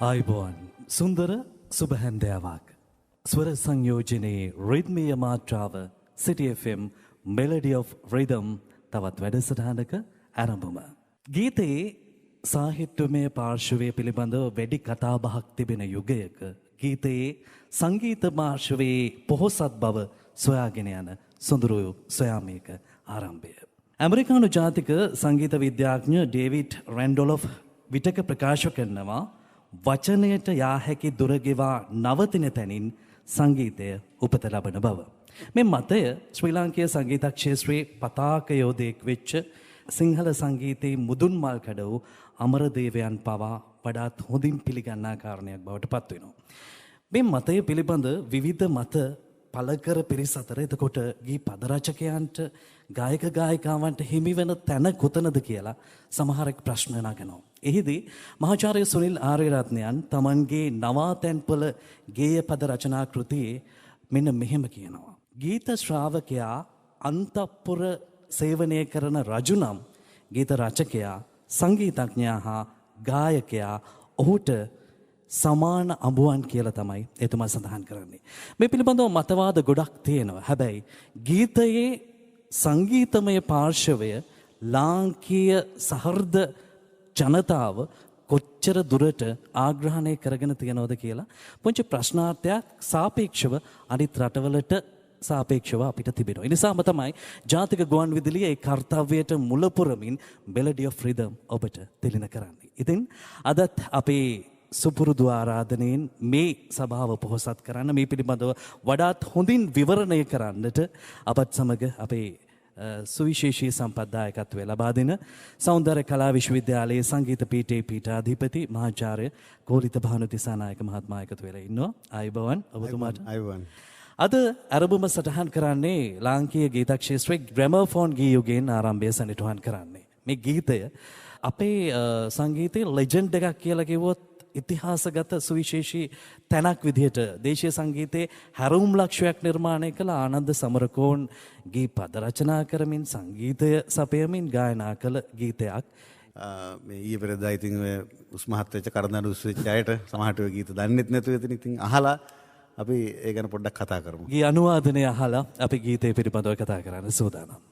ආයිබෝන් සුන්දර සුබහැන්දෑවක් ස්වර සංයෝජනයේ රිද්මීය මාත්‍රාව City FM Melody of Rhythm තවත් වැඩසටහනක ආරම්භම. ගීතයේ සාහිත්‍යමය පාර්ශවය පිළිබඳව වැඩි කතාබහක් තිබෙන යුගයක ගීතයේ සංගීත පාර්ශවයේ පොහොසත් බව සොයාගෙන යන සොඳුරු සොයාමයක ආරම්භය. ඇමරිකානු ජාතික සංගීත විද්‍යාඥ ඩේවිඩ් රැන්ඩොලොෆ් විටක ප්‍රකාශ කරනවා වචනයට යා හැකි දුරගෙවා නවතින තැනින් සංගීතය උපත ලබන බව. මේ මතය ශ්‍රී ලාංකීය සංගීත ක්ෂේත්‍රයේ පතාක යෝධයෙක් වෙච්ච සිංහල සංගීතයේ මුදුන් මල් කඩ වූ අමරදේවයන් පවා වඩාත් හොඳින් පිළිගන්නා කාරණයක් බවට පත් වෙනවා. මේ මතය පිළිබඳ විවිධ මත පළකර පිරිස අතර එතකොට ගී පද රචකයන්ට ගායක ගායිකාවන්ට හිමි වෙන තැන කොතනද කියලා සමහරෙක් ප්‍රශ්න නගනවා. එහිදී මහාචාර්ය සුනිල් ආරියරත්නයන් තමන්ගේ නවාතැන්පල ගේය පද රචනා කෘතියේ මෙන්න මෙහෙම කියනවා. ගීත ශ්‍රාවකයා අන්තපුර සේවනය කරන රජු නම් ගීත රචකයා සංගීතඥයා හා ගායකයා ඔහුට සමාන අඹුවන් කියලා තමයි එතුමා සඳහන් කරන්නේ. මේ පිළිබඳව මතවාද ගොඩක් තියෙනවා. හැබැයි ගීතයේ සංගීතමය පාර්ශවය ලාංකීය සහෘද ජනතාව කොච්චර දුරට ආග්‍රහණය කරගෙන තියෙනවද කියලා පුංචි ප්‍රශ්නාර්ථයක් සාපේක්ෂව අනිත් රටවලට සාපේක්ෂව අපිට තිබෙනවා. ඒ නිසාම තමයි ජාතික ගුවන් විදුලිය ඒ කාර්යයට මුල පුරමින් Melody of Rhythm ඔබට දෙලින කරන්නේ. ඉතින් අදත් අපේ සුපුරුදු ආරාධනයෙන් මේ සභාව පොහොසත් කරන්න මේ පිළිබඳව වඩාත් හොඳින් විවරණය කරන්නට අපත් සමග අපේ සුවිශේෂී සම්පත්දායකත්වය ලබා දෙන සෞන්දර්ය කලා විශ්වවිද්‍යාලයේ සංගීත පීඨයේ පීඨාධිපති මහාචාර්ය කෝලිත භානු දිසානායක මහත්මයා එකතු වෙලා ඉන්නවා. ආයුබෝවන් ඔබතුමාට. ආයුබෝවන්. අද අරඹම සටහන් කරන්නේ ලාංකීය ගීත ක්ෂේත්‍රයේ ග්‍රැමෆෝන් ගී යුගයෙන් ආරම්භය සනිටුහන් කරන්නේ. මේ ගීතය අපේ සංගීතයේ ලෙජන්ඩ් එකක් කියලා කිව්වොත් ඉතිහාසගත සුවිශේෂී තැනක් විදිහට දේශීය සංගීතයේ හැරවුම් ලක්ෂයක් නිර්මාණය කළ ආනන්ද සමරකෝන් ගී පද රචනා කරමින් සංගීතය සපයමින් ගායනා කළ ගීතයක්. මේ ඊයේ පෙරේදා ඉතින් ඔය උස්මහත් වෙච්ච කරදනඩු වෙච්ච අයට සමහරට ඔය ගීත දන්නෙත් නැතුව ඉතින් අහලා අපි ඒ ගැන පොඩ්ඩක් කතා කරමු. ගී අනුවාදනය අහලා අපි ගීතය පිළිබඳව කතා කරන්න සූදානම්.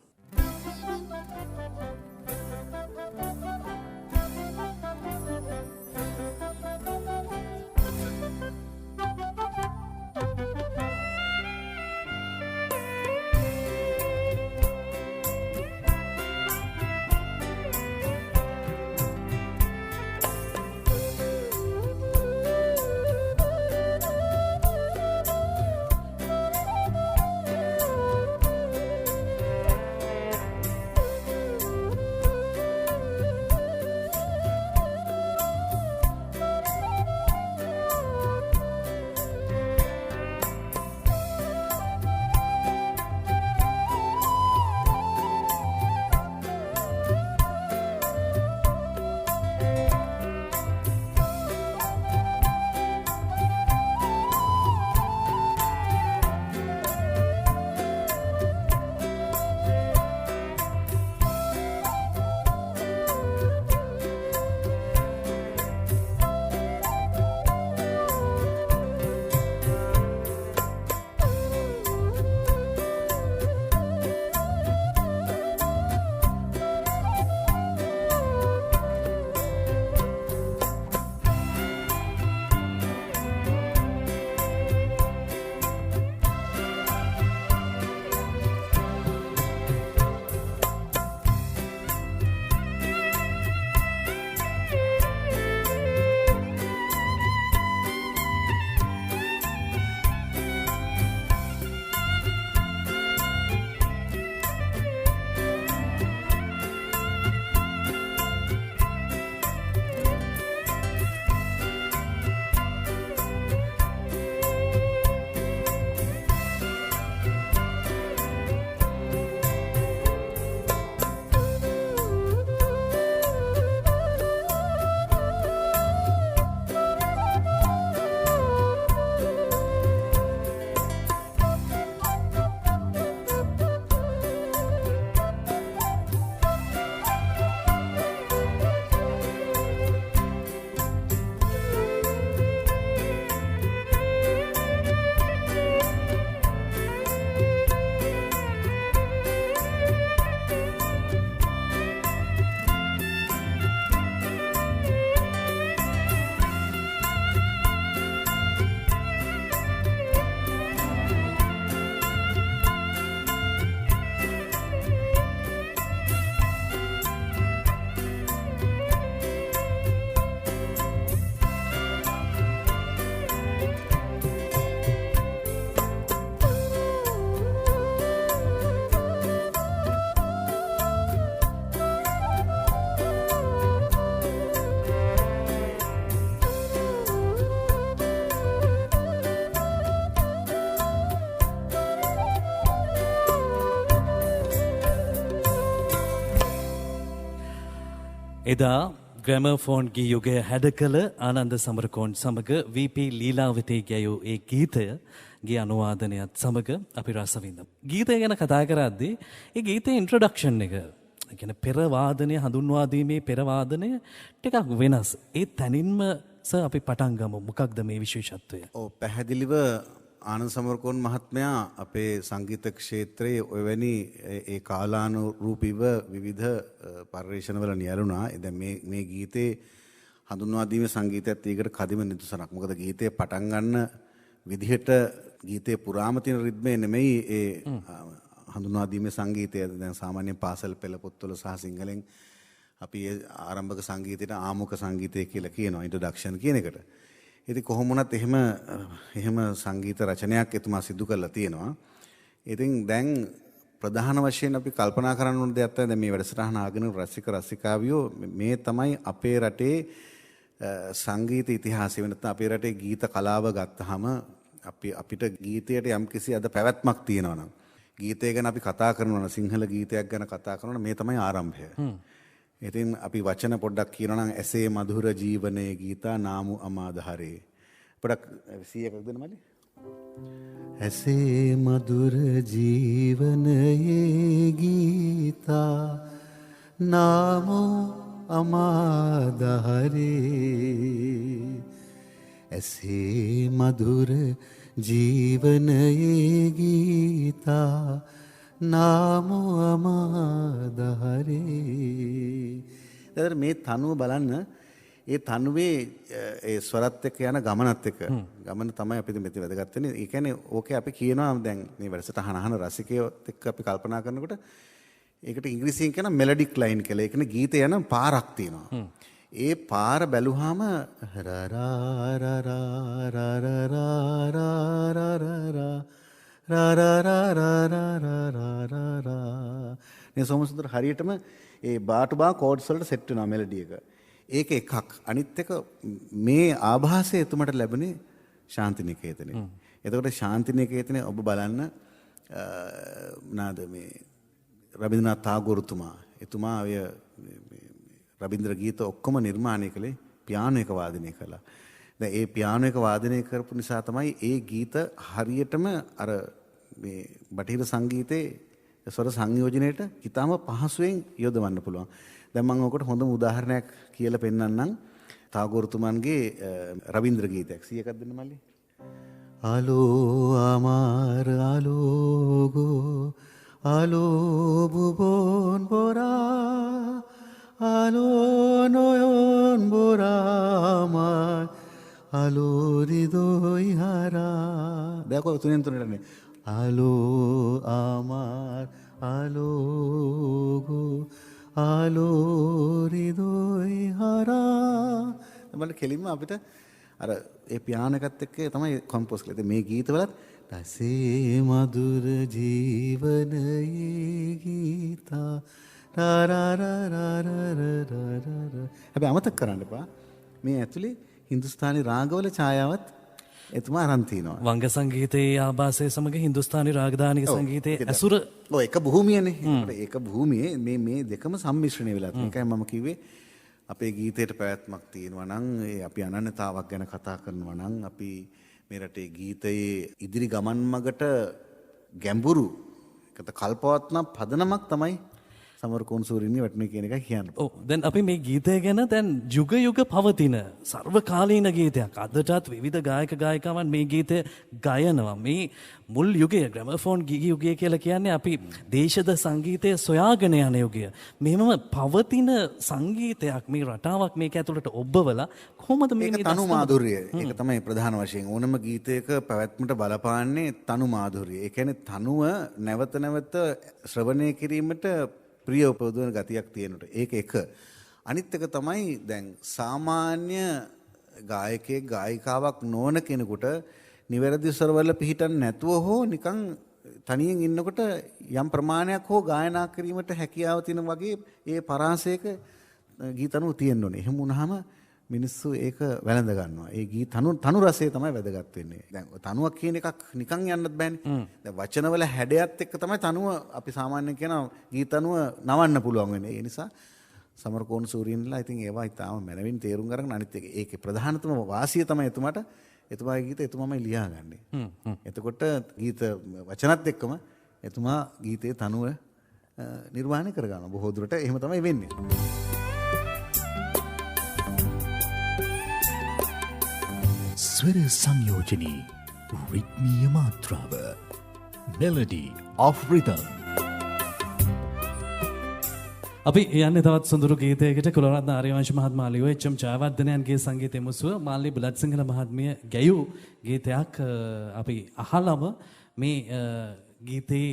එදා ග්‍රැමෆෝන් ගී යුගය හැඩ කළ ආනන්ද සමරකෝන් සමග වීපී ලීලාවතී ගැයූ ඒ ගීතය ගේ අනුවාදනයත් සමග අපි රසවිඳමු. ගීතය ගැන කතා කරද්දී ඒ ගීතයේ ඉන්ට්‍රොඩක්ෂන් එක කියන්නේ පෙරවාදනය හඳුන්වා දීමේ පෙරවාදනය ටිකක් වෙනස්. ඒ තනින්ම අපි පටන් ගමු. මොකක්ද මේ විශේෂත්වය? ඔව් පැහැදිලිව ආනන්ද සමරකෝන් මහත්මයා අපේ සංගීත ක්ෂේත්‍රයේ ඔයවැනි ඒ කාලානුරූපීව විවිධ පරිශ්‍රණවල නියැලුණා. දැන් මේ ගීතේ හඳුන්වා දීමේ සංගීතයත් ඒකට කදිම නිදසුනක්. මොකද ගීතේ පටන් ගන්න විදිහට ගීතේ පුරාම තියෙන රිද්මේ නෙමෙයි ඒ හඳුන්වා දීමේ සංගීතය. දැන් සාමාන්‍යයෙන් පාසල් පෙළ පොත්වල සහ සිංහලෙන් අපි ආරම්භක සංගීතයට ආමුඛ සංගීතය කියලා කියනවා, ඉන්ට්‍රොඩක්ෂන් කියන එකට. ඉතින් කොහොම වුණත් එහෙම සංගීත රචනයක් එතුමා සිදු කරලා තියෙනවා. ඉතින් දැන් ප්‍රධාන වශයෙන් අපි කල්පනා කරන්න ඕන දෙයක් තමයි මේ වැඩසටහන ආගෙන රසික රසිකාවියෝ මේ තමයි අපේ රටේ සංගීත ඉතිහාසය වෙනත් අපේ රටේ ගීත කලාව ගත්තාම අපිට ගීතයට යම්කිසි අද පැවැත්මක් තියෙනවා නම් ගීතය ගැන අපි කතා කරනවා නම් සිංහල ගීතයක් ගැන කතා කරනවා නම් මේ තමයි ආරම්භය. ඉතින් අපි වචන පොඩ්ඩක් කියනවා නම් ඇසේ මధుර ජීවනයේ ගීතා නාමු අමාදහරේ. පොඩ්ඩක් 100ක් දෙන්න මල්ලි. ඇසේ මధుර ජීවනයේ ගීතා නාමු අමාදහරේ. ඇසේ මధుර ජීවනයේ ගීතා නාමු අමාදහරේ. දැන් මේ තනුව බලන්න, ඒ තනුවේ ඒ ස්වරත් එක්ක යන ගමනත් එක්ක ගමන තමයි අපිට මෙතන වැදගත් වෙන්නේ. ඒ කියන්නේ ඕකේ අපි කියනවා දැන් මේ වැඩසටහන අහන රසිකයොත් එක්ක අපි කල්පනා කරනකොට ඒකට ඉංග්‍රීසියෙන් කියන මෙලොඩික් ලයින් කියලා. ඒ කියන්නේ ගීතය යන පාරක් තියෙනවා. ඒ පාර බැලුවාම රා රා රා රා රා රා රා නේ සෝමසුන්දර හරියටම ඒ බාටු බා කෝඩ්ස් වලට සෙට් වෙනවා මෙලඩි එක. ඒක එකක්. අනිත් එක මේ ආభాසය එතුමට ලැබුණේ ශාන්තිනිකේතනේ. එතකොට ශාන්තිනිකේතනේ ඔබ බලන්න මොනවාද මේ රබින්ද්‍රනාත් tagore එතුමා ඔය රබින්ද්‍ර ගීත ඔක්කොම නිර්මාණය කළේ පියානෝ එක වාදනය කළා. දැන් ඒ පියානෝ එක වාදනය කරපු නිසා තමයි ඒ ගීත හරියටම අර මේ බටහිර සංගීතයේ ස්වර සංයෝජනයේට ඊටම පහසුවෙන් යොදවන්න පුළුවන්. දැන් මම ඔකට හොඳම උදාහරණයක් කියලා පෙන්නන්නම්. tagore රබින්ද්‍ර ගීතයක් 100ක් දෙන්න මල්ලි. ආලෝ අමාර ආලෝගෝ ආලෝ බුබොන් බොරා ආලෝ නොයොන් බොරාමා ආලෝ රිදොයි හරා. දැන් තුනෙන් තුනට නේ. ආලෝ අමාර ආලෝගෝ ආලෝ රිදොයි හරා. මම කෙලින්ම අපිට අර ඒ පියානෝ එකත් එක්ක තමයි කම්පෝස් කළේ. මේ ගීතවලත් රසේ මధుර ජීවනයේ ගීතා රා රා රා රා රා රා. හැබැයි අමතක කරන්න එපා මේ ඇතුලේ හින්දුස්තානි රාගවල ඡායාවත් එතුමා අරන් තිනවා. වංග සංගීතයේ ආభాසය සමග හින්දුස්තානි රාගදානික සංගීතයේ ඇසුර එක භූමියනේ. ඒක භූමියේ මේ දෙකම සම්මිශ්‍රණය වෙලා තියෙන එකයි මම කිව්වේ. අපේ ගීතයට පැවැත්මක් තියෙනවා නම් අපි අනන්‍යතාවක් ගැන කතා කරනවා නම් අපි මේ රටේ ගීතයේ ඉදිරි ගමන් මගට ගැඹුරු ඒකට කල්පවත්න පදනමක් තමයි සමරකෝන් සූරින්ගේ වටිනේ කියන එක කියන්නේ. ඔව් දැන් අපි මේ ගීතය ගැන දැන් යුග යුග පවතින සර්වකාලීන ගීතයක්. අදටත් විවිධ ගායක ගායිකාවන් මේ ගීතය ගයනවා. මේ මුල් යුගය ග්‍රැමෆෝන් ගී යුගය කියලා කියන්නේ අපි දේශද සංගීතය සොයාගෙන යන යුගය. මෙහෙම පවතින සංගීතයක් මේ රටාවක් මේක ඇතුළට ඔබවලා කොහොමද මේ තනු මාධුර්යය. ඒක තමයි ප්‍රධාන වශයෙන් ඕනම ගීතයක පැවැත්මට බලපාන්නේ තනු මාධුර්යය. ඒ කියන්නේ තනුව නැවත නැවත ශ්‍රවණය කිරීමට ප්‍රිය උපදවන ගතියක් තියෙනට. ඒක එක. අනිත් එක තමයි දැන් සාමාන්‍ය ගායකයෙක් ගායිකාවක් නොවන කෙනෙකුට නිවැරදි ස්වරවල පිහිටන් නැතුව හෝ නිකන් තනියෙන් ඉන්නකොට යම් ප්‍රමාණයක් හෝ ගායනා කිරීමට හැකියාව තියෙන වගේ ඒ පරාසයක ගීතනුව තියෙන්න ඕනේ. එහෙම වුණාම මිනිස්සු ඒක වැළඳ ගන්නවා. ඒ ගී තනු රසය තමයි වැදගත් වෙන්නේ. දැන් තනුවක් කියන එකක් නිකන් යන්නත් බෑනේ. දැන් වචනවල හැඩයත් එක්ක තමයි තනුව අපි සාමාන්‍යයෙන් කියන ගී තනුව නවන්න පුළුවන් වෙන්නේ. ඒ නිසා සමරකෝන් සූරීන්ලා ඉතින් ඒවා ඉතාම මනවින් තේරුම් අරගෙන අනිත් එක ඒකේ ප්‍රධානතම වාසිය තමයි එතුමාට එතුමාගේ ගීත එතුමාමයි ලියාගන්නේ. එතකොට ගීත වචනත් එක්කම එතුමා ගීතයේ තනුව නිර්මාණය කරගන්නවා. බොහෝ දුරට එහෙම තමයි වෙන්නේ. ස්වර සංයෝජනී රිද්මීය මාත්‍රාව Melody of Rhythm. අපි යන්නේ තවත් සුන්දර ගීතයකට කුලරත්න ආර්යවංශ මහත්මයා ලියුව එච්.එම්. ජයවර්ධනයන්ගේ සංගීතය මුසුව මාල්ලි බුලත්සිංහල මහත්මිය ගැයූ ගීතයක් අපි අහලම මේ ගීතේ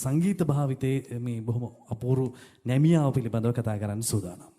සංගීත භාවිතයේ මේ බොහොම අපූර්ව නැමියාව පිළිබඳව කතා කරන්න සූදානම්.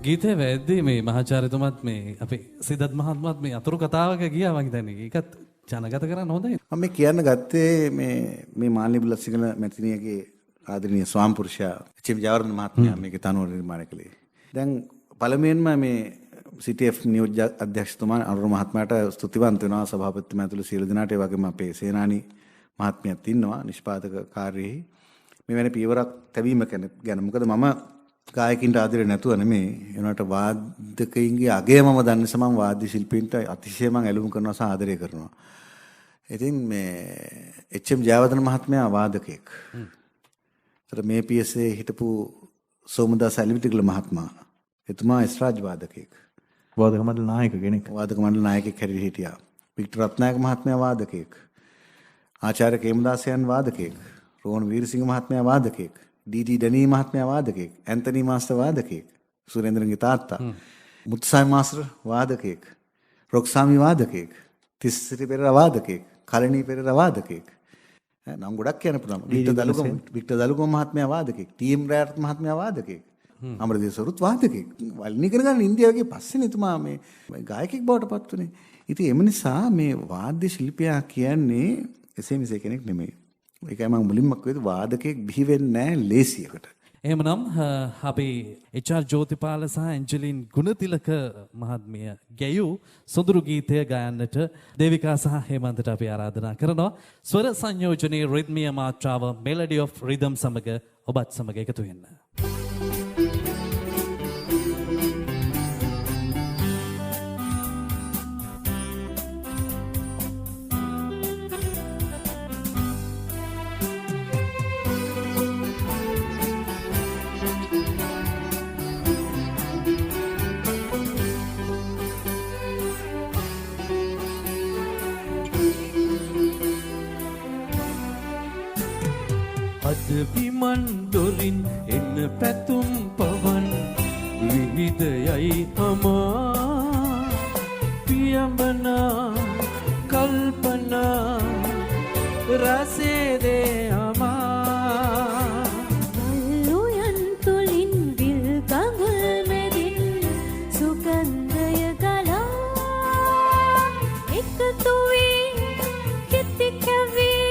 ගීතේ වැද්දී මේ මහාචාර්යතුමත් මේ අපේ සිද්ධාත් මහත්මයාත් මේ අතුරු කතාවක ගියා මං හිතන්නේ. ඒකත් ජනගත කරන්න හොඳයි. මම මේ කියන්න ගත්තේ මේ මාල්ලි බුලත්සිංහල මැතිණියගේ ආදරණීය ස්වාමිපුරුෂයා එච්.එම්. ජයවර්ධන මහත්මයා මේකේ තනුව නිර්මාණය කළේ. දැන් පළමුවෙන්ම මේ CTF නියෝජ්‍ය අධ්‍යක්ෂතුමා අනුර මහත්මයාට ස්තුතිවන්ත වෙනවා. සභාපතිතුමා ඇතුළු සියලු දෙනාට ඒ වගේම අපේ සේනානි මහත්මියත් ඉන්නවා නිෂ්පාදක කාර්යයේ. මේ වෙන පියවරක් තැබීම ගැන මොකද මම ගායකින්ට ආදරේ නැතුව නෙමෙයි ඒනට වාදකයින්ගේ අගය මම දන්න සමන් වාද්‍ය ශිල්පීන්ට අතිශය මම ඇලුම් කරනවා සහ ආදරය කරනවා. ඉතින් මේ එච්.එම්. ජයවර්ධන මහත්මයා වාදකයෙක්. ඒතර මේ PSA හිටපු සෝමදාස ඇලිවිටිගල මහත්මයා එතුමා එස්රාජ් වාදකයෙක්. වාදක මණ්ඩල නායක කෙනෙක්. වාදක මණ්ඩල නායකයෙක් හැටියට හිටියා. වික්ටර් රත්නායක මහත්මයා වාදකයෙක්. ආචාර්ය කේමදාසයන් වාදකයෙක්. රෝහණ වීරසිංහ මහත්මයා වාදකයෙක්. ඩී.ඩී. ඩනී මහත්මයා වාදකයෙක්. Anthony master වාදකයෙක්. සුරේන්ද්‍රන්ගේ තාත්තා. මුත්සාමි මාස්ටර් වාදකයෙක්. රොක්සාමි වාදකයෙක්. තිස්සිරි පෙරේරා වාදකයෙක්. කලණී පෙරේරා වාදකයෙක්. නම් ගොඩක් කියන්න පුළුවන්. වික්ටර් දලුගම මහත්මයා වාදකයෙක්. ටී.එම්. රායත් මහත්මයා වාදකයෙක්. අමරදේසරුත් වාදකයෙක්. වල්නි කරගන්න ඉන්දියාවේ පස්සේනේ එතුමා මේ ගායකයෙක් බවට පත් වුනේ. ඉතින් එම නිසා මේ වාද්‍ය ශිල්පියා කියන්නේ එසේ මෙසේ කෙනෙක් නෙමෙයි. ඒකයි මම මුලින්ම කිව්වේ වාදකයෙක් බිහි වෙන්නේ නැහැ ලේසියකට. එහෙමනම් අපි එච්.ආර්. ජෝතිපාල සහ ඇන්ජලින් ගුණතිලක මහත්මිය ගැයූ සොඳුරු ගීතය ගයන්නට දේවිකා සහ හේමන්තට අපි ආරාධනා කරනවා. ස්වර සංයෝජනයේ රිද්මීය මාත්‍රාව මෙලඩි ඔෆ් රිදම් සමග ඔබත් සමග එකතු වෙන්න. අද විමන් දොරින් එන්න පැතුම් පවන් විහිදයයි හමා පියඹනා කල්පනා රසේදේ අමා මල්ලුයන් තුලින් විල් ගඟුල් මැදින් සුගන්ධය ගලා එකතු වී කෙති කැවී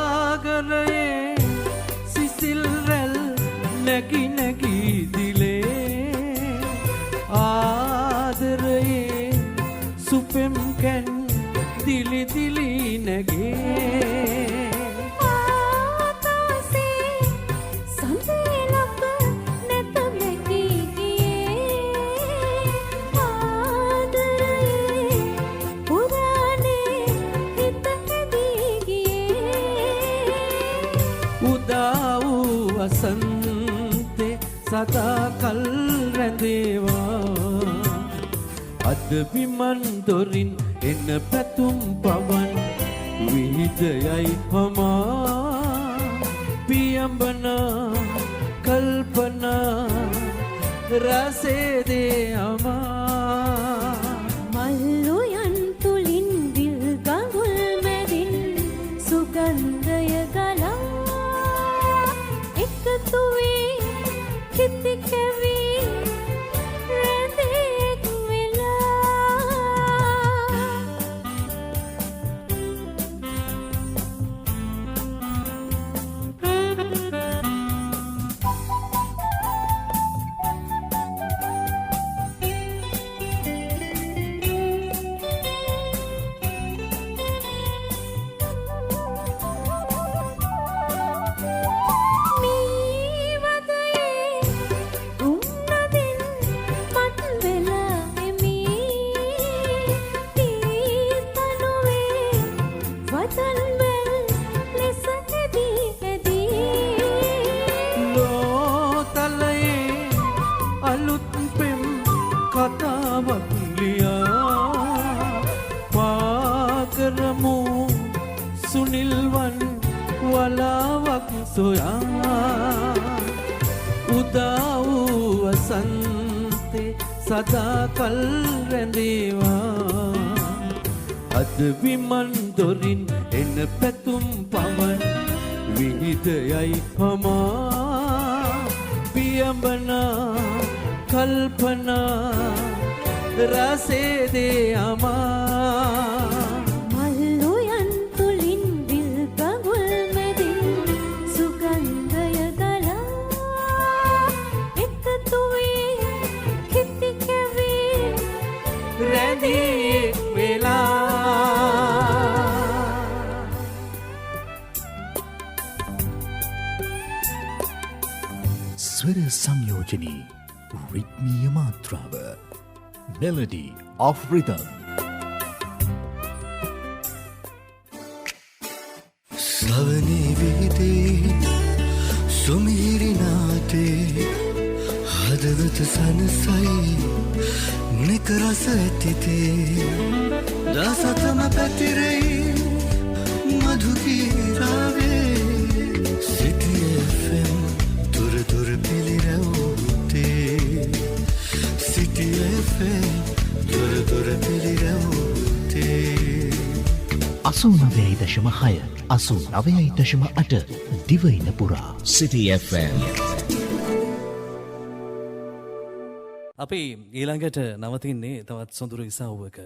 සාගරයේ සිසිල් රැල් නැගි නැගි දිලේ ආදරයේ සුපෙම් කැන් දිලි දිලි නැගේ ආකාසේ සඳලක නැත මෙකී ගියේ ආදරයේ පුරානේ හිත හැදී ගියේ උදා වූ වසන්තේ සදා කල් රැඳේවා අද විමන් දොරින් එන්න පැතුම් පවන් විහිදයයි හමා පියඹනා කල්පනා රසේදේ අමා මල්ලුයන් තුලින් විල් ගඟුල් මැදින් සුගන්ධය ගලා එකතු වී කිති කැවී රැඳෙක් කතාවක් ලියා පාකරමු සුනිල්වන් වලාවක් සොයා උදා වූ වසන්තේ සදා කල් රැඳේවා අද විමන් දොරින් එන පැතුම් පවන් විහිදයයි හමා පියඹනා කල්පනා රසේදේ අමා මල්ලුයන් තුලින් විල් ස්වර සංයෝජනී රිත්මීය මාත්‍රාව Melody of Rhythm. සවනේ විහිදේ සුමිහිරි නාදේ හදවත සනසයි නික රස ඇතිතේ දසතම පැතිරෙයි මధుකීරාවේ City FM දුර දුර පිළිරැවුතේ City FM දුර දුර පිළිරැවුතේ 89.6 89.8 දිවයින පුරා City FM. අපි ඊළඟට නවතින්නේ තවත් සොඳුරු ඉසව්වක.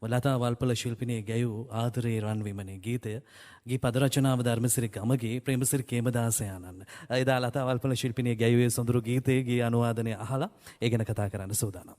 ලතා වල්පල ශිල්පිනිය ගැයූ ආදරේ රන්විමනේ ගීතය ගී පද රචනාව ධර්මසිරි ගමගේ ප්‍රේමසිරි කේමදාසයාණන්. එදා ලතා වල්පල ශිල්පිනිය ගැයුවේ සොඳුරු ගීතයේ ගී අනුවාදනය අහලා ඒ ගැන කතා කරන්න සූදානම්.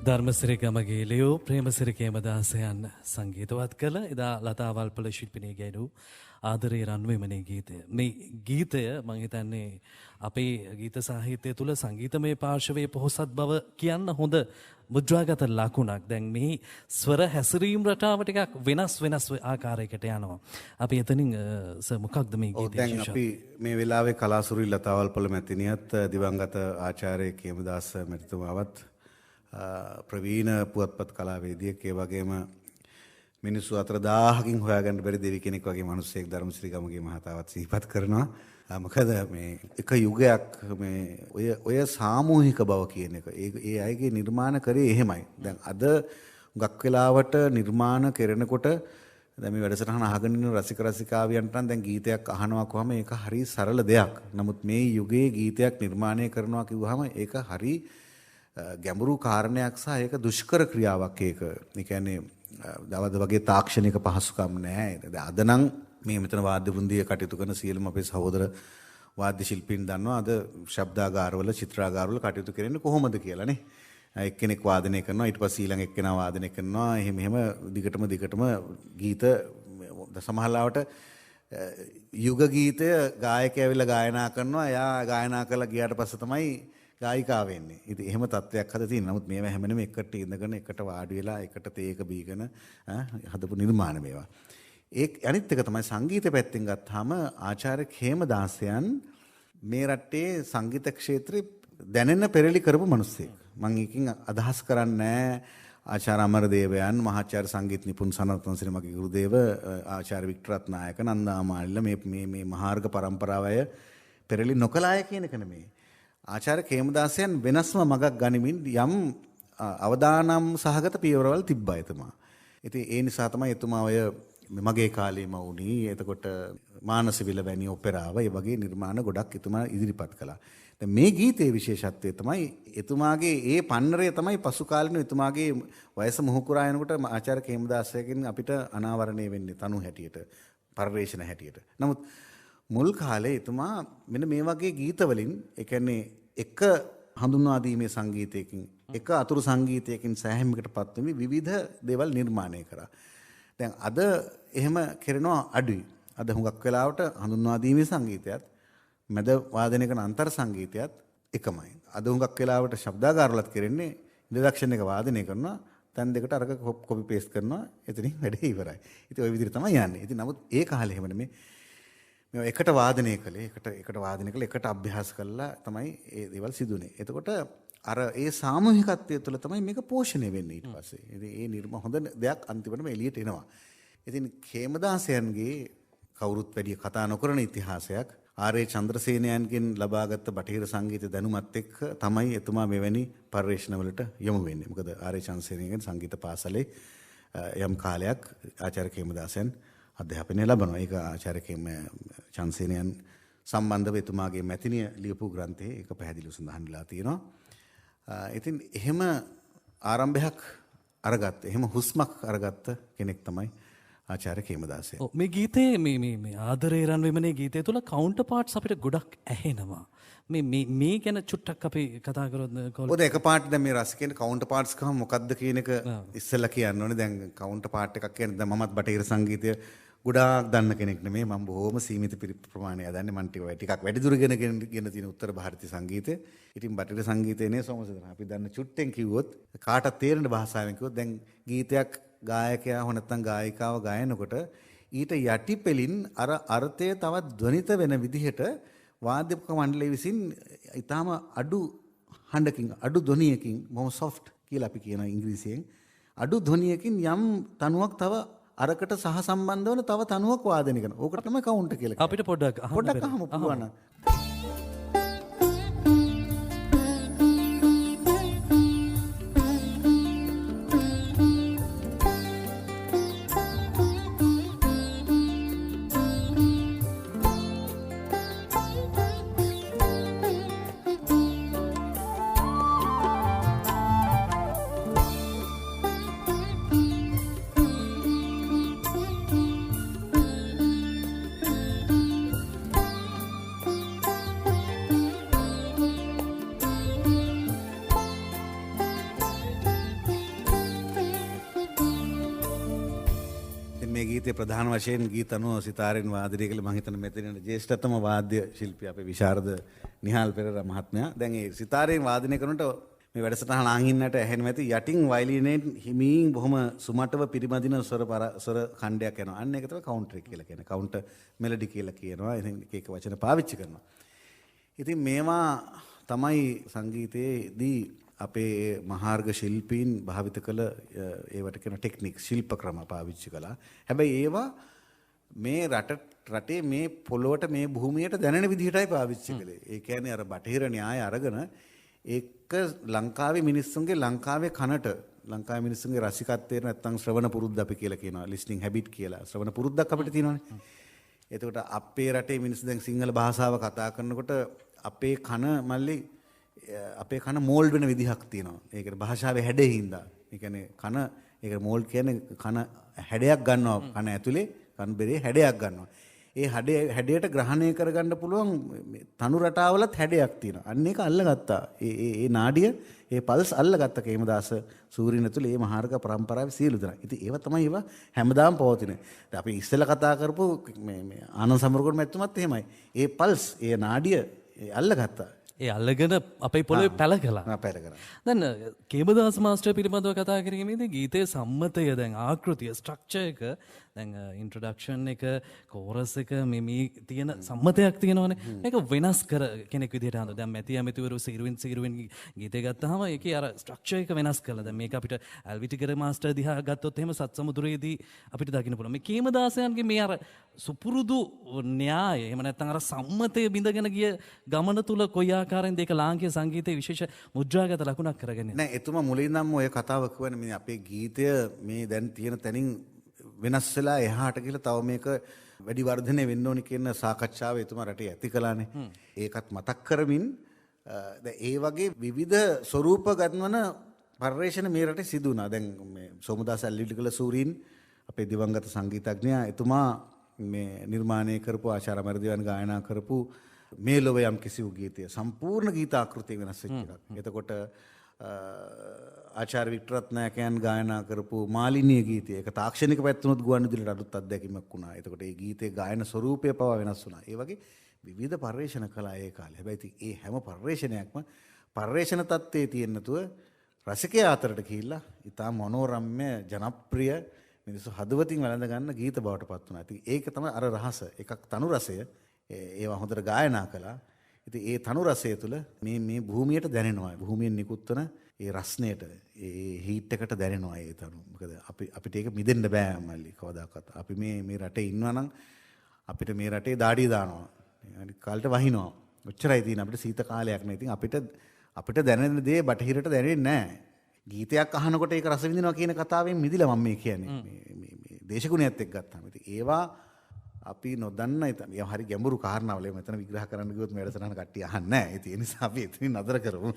ධර්මසිරි ගමගේ ලියෝ ප්‍රේමසිරි කේමදාසයන් සංගීතවත් කළ එදා ලතාවල්පල ශිල්පිනිය ගැයූ ආදරේ රන්වෙමනේ ගීතය. මේ ගීතය මං හිතන්නේ අපේ ගීත සාහිත්‍යය තුළ සංගීතමය පාර්ශවයේ පොහොසත් බව කියන්න හොඳ මුද්‍රාගත ලකුණක්. දැන් මේ ස්වර හැසිරීම් රටාව ටිකක් වෙනස් ආකාරයකට යනවා. අපි එතනින් මොකක්ද මේ ගීතය දැන් අපි මේ වෙලාවේ කලාසුරි ලතාවල්පල මැතිනියත් දිවංගත ආචාර්ය කේමදාස මැතිතුමාවත් ප්‍රවීණ පුවත්පත් කලාවේදියෙක් ඒ වගේම මිනිස්සු 4000කින් හොයාගන්න බැරි දෙවි කෙනෙක් වගේ මිනිස්සෙක් ධර්මශ්‍රී ගමගේ මහතාවත් සිහිපත් කරනවා. මොකද මේ එක යුගයක් මේ ඔය සාමූහික බව කියන එක ඒ අයගේ නිර්මාණ කරේ එහෙමයි. දැන් අද ගක් වෙලාවට නිර්මාණ කරනකොට දැන් මේ වැඩසටහන අහගෙන ඉන්න රසික රසිකාවියන්ට දැන් ගීතයක් අහනවා කොහම ඒක හරි සරල දෙයක්. නමුත් මේ යුගයේ ගීතයක් නිර්මාණය කරනවා කිව්වහම ඒක හරි ගැඹුරු කාරණයක් සහ ඒක දුෂ්කර ක්‍රියාවක්. ඒක ඒ කියන්නේ දවද වගේ තාක්ෂණික පහසුකම් නැහැ. අද නම් මේ මෙතන වාද්‍ය වෘන්දිය කටයුතු කරන සියලුම අපේ සහෝදර වාද්‍ය ශිල්පීන් දන්නවා අද ශබ්දාගාරවල චිත්‍රාගාරවල කටයුතු කරන්නේ කොහොමද කියලා නේ. එක්කෙනෙක් වාදනය කරනවා ඊට පස්සේ ඊළඟ එක්කෙනා වාදනය කරනවා එහෙම දිගටම ගීත සමහරවට යුග ගීතය ගායකයා ඇවිල්ලා ගායනා කරනවා. එයා ගායනා කරලා ගියාට පස්සේ තමයි ගායිකාව වෙන්නේ. ඉතින් එහෙම තත්ත්වයක් හද තියෙනවා. නමුත් මේවා හැමෙම එකට ඉඳගෙන එකට වාඩි වෙලා එකට තේක බීගෙන හදපු නිර්මාණ මේවා. අනිත් එක තමයි සංගීත පැත්තෙන් ගත්තාම ආචාර්ය කේමදාසයන් මේ රටේ සංගීත ක්ෂේත්‍රේ දැනෙන පෙරලි කරපු මිනිස්සෙක්. මම එකකින් අදහස් කරන්නේ ආචාර්ය අමරදේවයන් මහාචාර්ය සංගීත නිපුන් සනත්න සිනමගේ ගුරුදේව ආචාර්ය වික්ටර් රත්නායක නන්දාමාලිල මේ මහාර්ග පරම්පරාව අය පෙරලි නොකලාය කියන එක නෙමෙයි. ආචාර්ය කේමදාසයන් වෙනස්ම මගක් ගනිමින් යම් අවදානම් සහගත පියවරවල් තිබ්බා එතුමා. ඉතින් ඒ නිසා තමයි එතුමා ඔය මගේ කාලේ මවුනි එතකොට මානසවිල වැනි ඔපෙරාව ඒ වගේ නිර්මාණ ගොඩක් එතුමා ඉදිරිපත් කළා. දැන් මේ ගීතයේ විශේෂත්වය තමයි එතුමාගේ ඒ පන්නරය තමයි පසු කාලින එතුමාගේ වයස මුහුකුරා යනකොට ආචාර්ය කේමදාසයන්ගෙන් අපිට අනාවරණය වෙන්නේ තනු හැටියට පරිවේෂණ හැටියට. නමුත් මුල් කාලේ එතුමා මෙන්න මේ වගේ ගීත වලින් ඒ කියන්නේ එක හඳුන්වා දීමේ සංගීතයකින් එක අතුරු සංගීතයකින් සෑහීමකටපත් වෙමි විවිධ දේවල් නිර්මාණය කරා. දැන් අද එහෙම කරනවා අඩුයි. අද හුඟක් වෙලාවට හඳුන්වා දීමේ සංගීතයත් මැද වාදනය කරන අන්තර් සංගීතයත් එකමයි. අද හුඟක් වෙලාවට ශබ්දාගාරවලත් කරන්නේ ඉන්ට්‍රොඩක්ෂන් එක වාදනය කරනවා තැන් දෙකට අරක කොපි පේස්ට් කරනවා එතනින් වැඩේ ඉවරයි. ඉතින් ওই විදිහට තමයි යන්නේ. ඉතින් නමුත් ඒ කාලේ එහෙම නෙමෙයි. මේ එකට වාදනය කළේ එකට වාදනය කළේ එකට අභ්‍යාස කළා තමයි ඒ දේවල් සිදුනේ. එතකොට අර ඒ සාමූහිකත්වය තුළ තමයි මේක පෝෂණය වෙන්නේ ඊට පස්සේ. ඉතින් ඒ හොඳ දෙයක් අන්තිමටම එළියට එනවා. ඉතින් කේමදාසයන්ගේ කවුරුත් වැඩි කතා නොකරන ඉතිහාසයක් ආර්.ඒ. චන්ද්‍රසේනයන්ගෙන් ලබාගත් බටහිර සංගීත දැනුමත් එක්ක තමයි එතුමා මෙවැනි පරිශ්‍රණවලට යොමු වෙන්නේ. මොකද ආර්.ඒ. චන්ද්‍රසේනයන්ගෙන් සංගීත පාසලේ යම් කාලයක් ආචාර්ය කේමදාසයන් අධ්‍යාපනය ලබනවා. ඒක ආචාර්ය චන්ද්‍රසේනයන් සම්බන්ධව එතුමාගේ මැතිනිය ලියපු ග්‍රන්ථයේ ඒක පැහැදිලිව සඳහන් වෙලා තියෙනවා. ඉතින් එහෙම ආරම්භයක් අරගත්ත එහෙම හුස්මක් අරගත්ත කෙනෙක් තමයි ආචාර්ය කේමදාසයන්. මේ ගීතයේ මේ ආදරේ රන්වෙමනේ ගීතය තුළ කවුන්ටර් පාර්ට්ස් අපිට ගොඩක් ඇහෙනවා. මේ ගැන චුට්ටක් අපි කතා කරොත් ඔද එක පාට දැන් මේ රසිකයන්ට කවුන්ටර් පාර්ට්ස් කම මොකද්ද කියන එක ඉස්සෙල්ලා කියන්න ඕනේ. දැන් කවුන්ටර් පාර්ට් එකක් කියන්නේ දැන් මමත් බටහිර සංගීතය ගොඩාක් දන්න කෙනෙක් නෙමෙයි. මම බොහොම සීමිත ප්‍රමාණයක් දන්නේ. මම ටිකක් වැඩිදුර ගෙන තියෙන උත්තර ಭಾರತೀಯ සංගීතය. ඉතින් බටහිර සංගීතය නේ සෝමසේන අපි දන්න චුට්ටෙන් කිව්වොත් කාටත් තේරෙන භාෂාවෙන් කිව්වොත් දැන් ගීතයක් ගායකයා හෝ නැත්නම් ගායිකාව ගායනකොට ඊට යටිපෙලින් අර අර්ථය තවත් ධ්වනිත වෙන විදිහට වාද්‍ය මණ්ඩලය විසින් ඊටාම අඩු හඬකින් අඩු ධ්වනියකින් බොහොම සොෆ්ට් කියලා අපි කියන ඉංග්‍රීසියෙන් අඩු ධ්වනියකින් යම් තනුවක් තව අරකට සහ සම්බන්ධ වන තව තනුවක් වාදනය කරනවා. ඕකට තමයි කවුන්ටර් කියලා කියන්නේ. අපිට පොඩ්ඩක් අහමු පුළුවන්. ගීතේ ප්‍රධාන වශයෙන් ගීත අනුව සිතාරෙන් වාදනය කළ මම හිතන මෙතන ජ්‍යෙෂ්ඨතම වාද්‍ය ශිල්පී අපේ විශාරද නිහාල් පෙරේරා මහත්මයා. දැන් ඒ සිතාරෙන් වාදනය කරනකොට මේ වැඩසටහන ආහින්නට ඇහෙනවා ඇති යටින් වයලීනෙන් හිමින් බොහොම සුමටව පිරිමදින ස්වර ඛණ්ඩයක් යනවා. අන්න ඒක තමයි කවුන්ටර් කියලා කියන්නේ. කවුන්ටර් මෙලඩි කියලා කියනවා. ඉතින් එක වචන පාවිච්චි කරනවා. ඉතින් මේවා තමයි සංගීතයේදී අපේ මහාර්ග ශිල්පීන් භාවිත කළ ඒවට කියන ටෙක්නික් ශිල්ප ක්‍රම පාවිච්චි කළා. හැබැයි ඒවා මේ රටේ මේ පොළොවට මේ භූමියට දැනෙන විදිහටයි පාවිච්චි කළේ. ඒ කියන්නේ අර බටහිර න්‍යාය අරගෙන ඒක ලංකාවේ මිනිස්සුන්ගේ ලංකාවේ කනට ලංකාවේ මිනිස්සුන්ගේ රසිකත්වයට නැත්තම් ශ්‍රවණ පුරුද්ද අපි කියලා කියනවා. ලිස්නින් හැබිට් කියලා. ශ්‍රවණ පුරුද්දක් අපිට තියෙනවානේ. එතකොට අපේ රටේ මිනිස්සු දැන් සිංහල භාෂාව කතා කරනකොට අපේ කන මල්ලි අපේ කන මෝල්ඩ් වෙන විදිහක් තියෙනවා. ඒකට භාෂාවේ හැඩේ හින්දා. ඒ කියන්නේ කන ඒක මෝල්ඩ් කියන්නේ කන හැඩයක් ගන්නවා කන ඇතුලේ කන් බෙරේ හැඩයක් ගන්නවා. ඒ හැඩයට ග්‍රහණය කරගන්න පුළුවන් තනු රටාවලත් හැඩයක් තියෙනවා. අන්න ඒක අල්ලගත්තා. ඒ නාඩිය ඒ පල්ස් අල්ලගත්ත කේමදාස සූරියන තුල මේ මහාර්ග පරම්පරාවේ සියලු දෙනා. ඉතින් ඒව තමයි ඒවා හැමදාම පවතින. දැන් අපි ඉස්සෙල්ලා කතා කරපු මේ ආනන්ද සමරකෝන් මැතිතුමත් එහෙමයි. ඒ පල්ස් ඒ නාඩිය අල්ලගත්තා. ඒ අල්ලගෙන අපේ පොළොවේ පැල කළා. පැල කරා. දැන් කේමදාස මාස්ටර් පිළිබඳව කතා කිරීමේදී ගීතයේ සම්මතය දැන් ආකෘතිය ස්ට්‍රක්චර් එක දැන් ඉන්ට්‍රොඩක්ෂන් එක කෝරස් එක මේ තියෙන සම්මතයක් තියෙනවනේ. මේක වෙනස් කර කෙනෙක් විදිහට හඳුන. දැන් මැති ඇමතිවරු සිරුවින් ගීතය ගත්තාම ඒකේ අර ස්ට්‍රක්චර් එක වෙනස් කළා. දැන් මේක අපිට ඇල්විටිකර මාස්ටර් දිහා ගත්තොත් එහෙම සත්සමුදුරේදී අපිට දකින්න පුළුවන්. මේ කේමදාසයන්ගේ මේ අර සුපුරුදු න්‍යාය එහෙම නැත්නම් අර සම්මතය බිඳගෙන ගිය ගමන තුල කොයි ආකාරයෙන්ද ඒක ලාංකීය සංගීතයේ විශේෂ මුද්‍රාගත ලකුණක් කරගන්නේ? නෑ එතුමා මුලින්දම ඔය කතාව කියවනේ මේ අපේ ගීතය මේ දැන් තියෙන තැනින් වෙනස් වෙලා එහාට ගිහලා තව මේක වැඩි වර්ධනය වෙන්න ඕනි කියන සාකච්ඡාව එතුමා රටේ ඇති කළානේ. ඒකත් මතක් කරමින් දැන් ඒ වගේ විවිධ ස්වරූප ගන්වන පරිශ්‍රණ මේ රටේ සිදු වුණා. දැන් මේ සෝමදාස ඇල්ලිටිකල සූරීන් අපේ දිවංගත සංගීතඥයා එතුමා මේ නිර්මාණය කරපු ආචාර්ය අමරදේවයන් ගායනා කරපු මේ ලොව යම් කිසි ගීතය සම්පූර්ණ ගීත ආකෘතිය වෙනස් වෙච්ච එකක්. එතකොට ආචාර්ය වික්ටරත්නායකයන් ගායනා කරපු මාලිනී ගීතය ඒක තාක්ෂණික පැත්තනොත් ගුවන්විදුලියට අලුත් අත්දැකීමක් වුණා. එතකොට ඒ ගීතේ ගායන ස්වරූපය පවා වෙනස් වුණා. ඒ වගේ විවිධ පරිශ්‍රණ කළා ඒ කාලේ. හැබැයි ඉතින් ඒ හැම පරිශ්‍රණයක්ම පරිශ්‍රණ තත්ත්වයේ තියෙන නැතුව රසිකයා අතරට ගිහිල්ලා ඉතා මනෝරම්‍ය ජනප්‍රිය මිනිස්සු හදවතින් වැළඳ ගන්න ගීත බවට පත් වුණා. ඉතින් ඒක තමයි අර රහස. එකක් තනු රසය. ඒවා හොඳට ගායනා කළා. ඉතින් ඒ තනු රසය තුළ මේ භූමියට දැනෙනවා. භූමියෙන් නිකුත් වන ඒ රස්නයට ඒ හීට් එකට දැනෙනවා ඒ තනු. මොකද අපිට ඒක මිදෙන්න බෑ මල්ලි කවදාකවත්. අපි මේ රටේ ඉන්නවා නම් අපිට මේ රටේ දාඩිය දානවා. අනිත් කාලේට වහිනවා. ඔච්චරයි තියෙන අපිට සීත කාලයක් නේ. ඉතින් අපිට දැනෙන දේ බටහිරට දැනෙන්නේ නැහැ. ගීතයක් අහනකොට ඒක රස විඳිනවා කියන කතාවෙන් මිදිලා මම මේ කියන්නේ. මේ දේශගුණයත් එක්ක ගත්තාම. ඉතින් ඒවා අපි නොදන්න ඒ හරි ගැඹුරු කාරණාවල මෙතන විග්‍රහ කරන්න ගියොත් මේ වැඩසටහන කට්ටිය අහන්නේ නැහැ. ඒ නිසා අපි එතනින් නතර කරමු.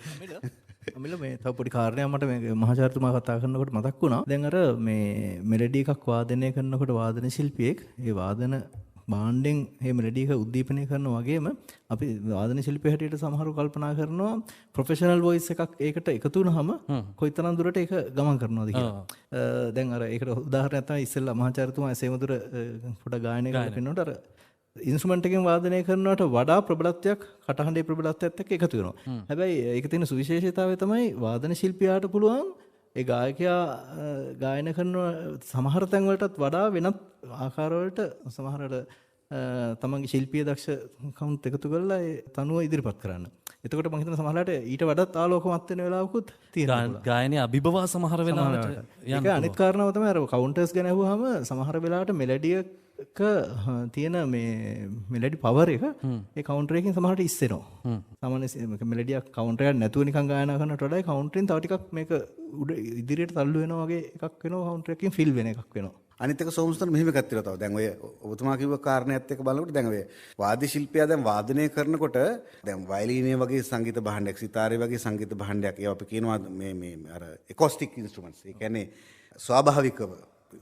අමිල මේ තව පොඩි කාරණයක් මට මේ මහාචාර්යතුමා කතා කරනකොට මතක් වුණා. දැන් අර මේ මෙලඩි එකක් වාදනය කරනකොට වාදන ශිල්පියෙක් ඒ වාදන බාණ්ඩෙන් මේ මෙලඩි එක උද්දීපනය කරනවා වගේම අපි වාදන ශිල්පිය හැටියට සමහරව කල්පනා කරනවා ප්‍රොෆෙෂනල් වොයිස් එකක් ඒකට එකතු වුනහම කොයිතරම් දුරට ඒක ගමන් කරනවද කියලා. දැන් අර ඒකට උදාහරණයක් තමයි ඉස්සෙල්ලා මහාචාර්යතුමා සේමදුර පොඩ ගායනය කරලා පෙන්නනකොට අර ඉන්ස්ට්‍රුමන්ට් එකෙන් වාදනය කරනවට වඩා ප්‍රබලත්වයක් කටහඬේ ප්‍රබලත්වයත් එක්ක එකතු වෙනවා. හැබැයි ඒක තියෙන සුවිශේෂීතාවය තමයි වාදන ශිල්පියාට පුළුවන් ඒ ගායකයා ගායන කරන සමහර තැන් වලටත් වඩා වෙනත් ආකාරවලට සමහරට තමන්ගේ ශිල්පීය දක්ෂකම් එකතු කරලා ඒ තනුව ඉදිරිපත් කරන්න. එතකොට මම හිතනවා සමහරවිට ඊට වඩාත් ආලෝකමත් වෙන වෙලාවකුත් තියෙනවා. ගායනයේ අභිබවා සමහර වෙලාවට ඒක අනිත් කාරණාව තමයි අර කවුන්ටර්ස් ගැන අහුවාම සමහර වෙලාවට මෙලඩියක තියෙන මේ මෙලඩි පවර් එක ඒ කවුන්ටර් එකකින් සමහරට ඉස්සෙනවා. සාමාන්‍ය මෙලඩියක් කවුන්ටර් එකක් නැතුව නිකන් ගායනා කරනට වඩා කවුන්ටරෙන් තව ටිකක් මේක උඩ ඉදිරියට තල්ලු වෙනවා වගේ එකක් වෙනවා කවුන්ටර් එකකින් ෆිල් වෙන එකක් වෙනවා. අනිත් එක සෝමස්තර මෙහෙම එකක් තියෙනවා තව. දැන් ඔය ඔබතුමා කිව්ව කාරණේත් එක්ක බලනකොට දැන් ඔය වාද්‍ය ශිල්පියා දැන් වාදනය කරනකොට දැන් වයලීනේ වගේ සංගීත භාණ්ඩයක් සිතාරේ වගේ සංගීත භාණ්ඩයක් ඒවා අපි කියනවා මේ අර එකෝස්ටික් ඉන්ස්ට්‍රුමන්ට්ස්. ඒ කියන්නේ ස්වාභාවිකව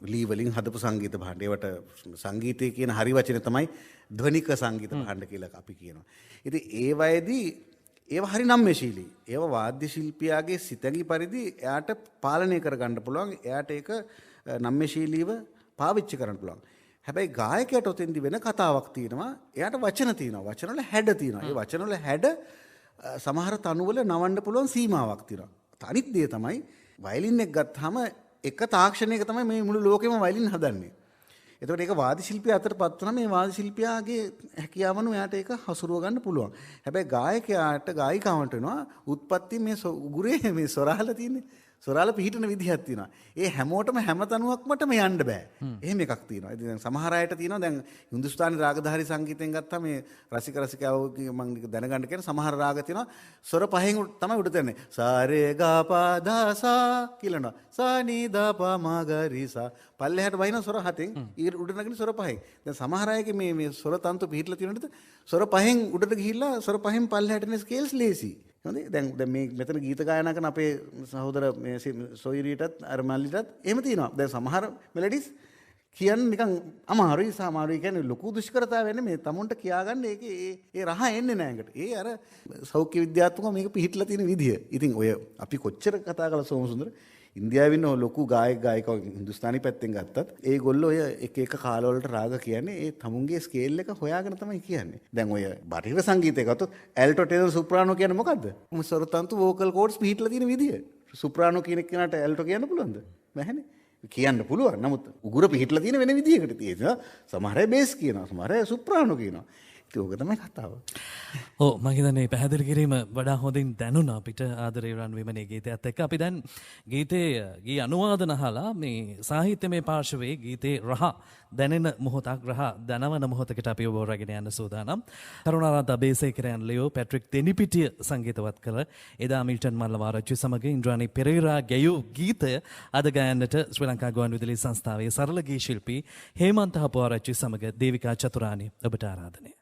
ලී වලින් හදපු සංගීත භාණ්ඩ. ඒවට සංගීතය කියන හරි වචනේ තමයි ධ්වනික සංගීත භාණ්ඩ කියලා අපි කියනවා. ඉතින් ඒ වයේදී ඒවා හරි නම්‍යශීලී. ඒවා වාද්‍ය ශිල්පියාගේ සිතැඟි පරිදි එයාට පාලනය කර ගන්න පුළුවන්. එයාට ඒක නම්‍යශීලීව පාවිච්චි කරන්න පුළුවන්. හැබැයි ගායකයට ඔතෙන්දි වෙන කතාවක් තියෙනවා. එයාට වචන තියෙනවා. වචන වල හැඩ තියෙනවා. ඒ වචන වල හැඩ සමහර තනුවල නවන්න පුළුවන් සීමාවක් තියෙනවා. අනිත් දේ තමයි වයලින් එක ගත්තාම එක තාක්ෂණයක තමයි මේ මුළු ලෝකෙම වයලින් හදන්නේ. එතකොට ඒක වාද්‍ය ශිල්පියා අතරපත් වුණා මේ වාද්‍ය ශිල්පියාගේ හැකියාවන එයාට ඒක හසුරුව ගන්න පුළුවන්. හැබැයි ගායකයාට ගායිකාවට වෙනවා උත්පත්ති මේ උගුරේ මේ සොරාල තියෙන්නේ. සොරාල පිහිටන විදිහක් තියෙනවා. ඒ හැමෝටම හැම තනුවක්මටම යන්න බෑ. එහෙම එකක් තියෙනවා. ඉතින් දැන් සමහර අයට තියෙනවා දැන් හින්දුස්ථානි රාගධාරී සංගීතයෙන් ගත්තා මේ රසික රසිකාවෝ මම දැනගන්න කියන සමහර රාග තියෙනවා ස්වර පහෙන් තමයි උඩ තැන්නේ. සා රේ ගා පා දා සා කියලා නෝ. සා නී දා පා මා ගා රී සා පල්ලෙහාට වහින ස්වර හතෙන් ඊට උඩ නගින ස්වර පහෙන්. දැන් සමහර අයගේ මේ ස්වර තන්තු පිහිටලා තියෙනකොට ස්වර පහෙන් උඩට ගිහිල්ලා ස්වර පහෙන් පල්ලෙහාට එන ස්කේල්ස් ලේසි. හොඳේ දැන් මේ මෙතන ගීත ගායනා කරන අපේ සහෝදර මේ සොයිරීටත් අර මල්ලිටත් එහෙම තියෙනවා. දැන් සමහර මෙලඩිස් කියන්නේ නිකන් අමාරුයි සාමාරුයි කියන්නේ ලොකු දුෂ්කරතාවයක් වෙන්නේ මේ තමුන්ට කියාගන්න ඒකේ ඒ රහ එන්නේ නැහැ ඒකට. ඒ අර සෞඛ්‍ය විද්‍යාත්මකව මේක පිළිහිట్లా තියෙන විදිය. ඉතින් ඔය අපි කොච්චර කතා කළා සෝමසුන්දර ඉන්දියාවේ ඉන්න ලොකු ගායකයෝ හින්දුස්තානි පැත්තෙන් ගත්තත් ඒගොල්ලෝ ඔය එක එක කාලවලට රාග කියන්නේ ඒ තමුන්ගේ ස්කේල් එක හොයාගෙන තමයි කියන්නේ. දැන් ඔය බටහිර සංගීතය ගත්තොත් ඇල්ටෝ ටෙනර් සුප්‍රානෝ කියන්නේ මොකද්ද? ස්වර තන්තු වෝකල් කෝඩ්ස් පිහිටලා තියෙන විදිය. සුප්‍රානෝ කියන කෙනාට ඇල්ටෝ කියන්න පුළුවන්ද? බැහැනේ. කියන්න පුළුවන්. නමුත් උගුර පිහිටලා තියෙන වෙන විදියකට තියෙනවා. සමහර අය බේස් කියනවා, සමහර අය සුප්‍රානෝ කියනවා. ඒක තමයි කතාව. ඔව් මම හිතන්නේ පැහැදිලි කිරීම වඩා හොඳින් දැනුණා අපිට ආදරේ රන් විමනේ ගීතයත් එක්ක. අපි දැන් ගී අනුවාදන අහලා මේ සාහිත්‍යමය පාර්ශවයේ ගීතේ රහ දැනෙන මොහොතක් රහ දනවන මොහොතකට අපි ඔබ රැගෙන යන්න සූදානම්. කරුණාරත්න අබේසේකරයන් ලියෝ පැට්‍රික් දෙනිපිටිය සංගීතවත් කළ එදා මිල්ටන් මල්ලවාරච්චි සමග ඉන්ද්‍රානි පෙරේරා ගැයූ ගීතය අද ගයන්නට ශ්‍රී ලංකා ගුවන්විදුලි සංස්ථාවේ සරල ගී ශිල්පී හේමන්ත හපුආරච්චි සමග දේවිකා චතුරානි ඔබට ආරාධනය.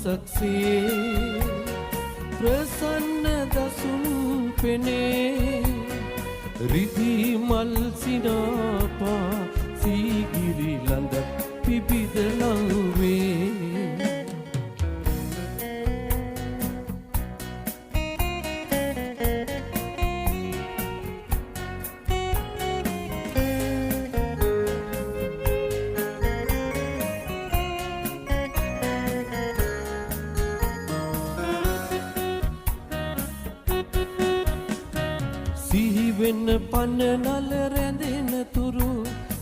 සක්සේ ප්‍රසන්න දසුන් පෙනේ රිදී මල් සිනාපා සීගිරි ළඟ පිබිද ලංවේ සිහිවෙන්න පන්නනල රැඳෙන තුරු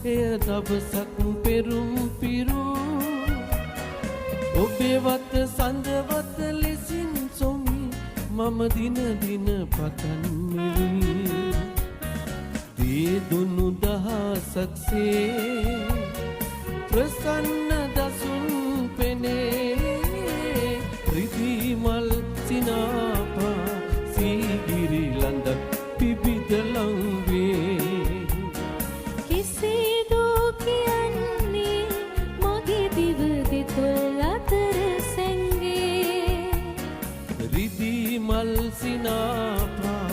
එය දවසක් පෙරුම් පිරු ඔබේවත සඳවත ලෙසින් සොමි මම දින දින පතන්නෙමි දේදුණු දහසක්සේ ප්‍රසන්න දසුන් පෙනේ රිදී මල් සිනාපා සීගිරි ලඳක් පිබිදලං වේ කිසිදෝ කියන්නේ මගේ දිව දෙතොල් අතර සැංගේ රිදී මල් සිනාපා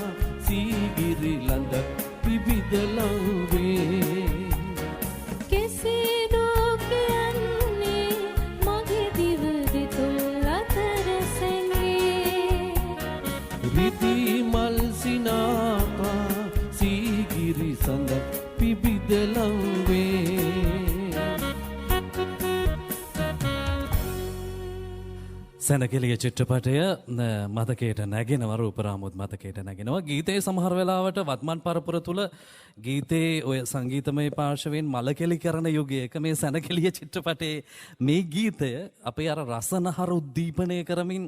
සීගිරි ලඳක් පිබිදලං වේ කෙසේදෝ කියන්නේ මගේ දිව දෙතොල් අතර සැංගේ රිදී මල් සිනාපා සීගිරි සඳක් පිබිදලං වේ සැනකෙලිය චිත්‍රපටය මතකයට නැගෙනව රූපරාමුත් මතකයට නැගෙනවා. ගීතයේ සමහර වෙලාවට වත්මන් පරපුර තුල ගීතේ ඔය සංගීතමය පාර්ශවයෙන් මලකෙලි කරන යුගයක මේ සැනකෙලිය චිත්‍රපටයේ මේ ගීතය අපේ අර රසනහර උද්දීපනය කරමින්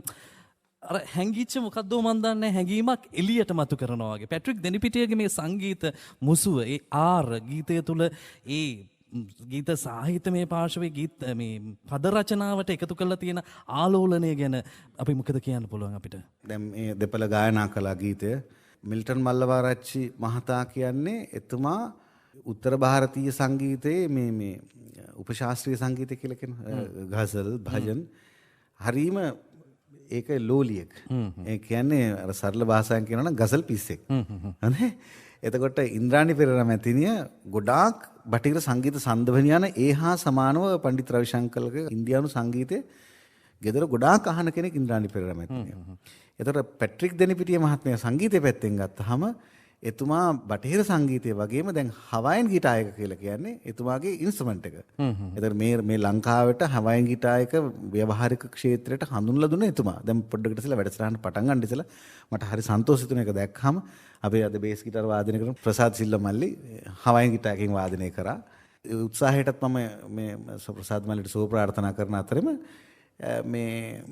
අර හැංගිච්ච මොකද්ද මන් දන්නේ හැංගීමක් එළියට මතු කරනවා වගේ. පැට්‍රික් දෙනිපිටියගේ මේ සංගීත මුසුව ඒ ආර ගීතය තුල ඒ ගීත සාහිත්‍යමය පාර්ශවයේ ගීත මේ පද රචනාවට එකතු කරලා තියෙන ආලෝලනය ගැන අපි මොකද කියන්න පුළුවන් අපිට? දැන් මේ දෙපළ ගායනා කළා ගීතය මිල්ටන් මල්ලවාරච්චි මහතා කියන්නේ එතුමා උත්තර ಭಾರತೀಯ සංගීතයේ මේ උපශාස්ත්‍රීය සංගීතය කියලා කියන ගසල් භජන් හරීම ඒක ලෝලියෙක්. ඒ කියන්නේ අර සරල භාෂාවෙන් කියනවා නම් ගසල් පිස්සෙක්. හරි? එතකොට ඉන්ද්‍රාණි පෙරේරා මැතිණිය ගොඩාක් බටහිර සංගීත සංදවනියන ඒ හා සමානව පණ්ඩිත රවිශංකර්ගේ ඉන්දියානු සංගීතයේ ගෙදර ගොඩාක් අහන කෙනෙක් ඉන්ද්‍රාණි පෙරේරා මැතිණිය. එතකොට පැට්‍රික් දෙනිපිටිය මහත්මයා සංගීතය පැත්තෙන් ගත්තාම එතුමා බටහිර සංගීතය වගේම දැන් හවයින් ගිටාර් එක කියලා කියන්නේ එතුමාගේ ඉන්ස්ට්‍රුමන්ට් එක. එතකොට මේ ලංකාවට හවයින් ගිටාර් එක ව්‍යවහාරික ක්ෂේත්‍රයට හඳුන්වලා දුන්න එතුමා. දැන් පොඩ්ඩකට ඉස්සෙල්ලා වැඩසටහන පටන් ගන්න ඉස්සෙල්ලා මට හරි සන්තෝෂිත වෙන එක දැක්කම අපේ අද බේස් ගිටාර් වාදනය කරන ප්‍රසාද් සිල්ලා මල්ලි හවයින් ගිටාර් එකකින් වාදනය කරා. උත්සාහයටත් මම මේ ප්‍රසාද් මල්ලිට සුව ප්‍රාර්ථනා කරන අතරෙම මේ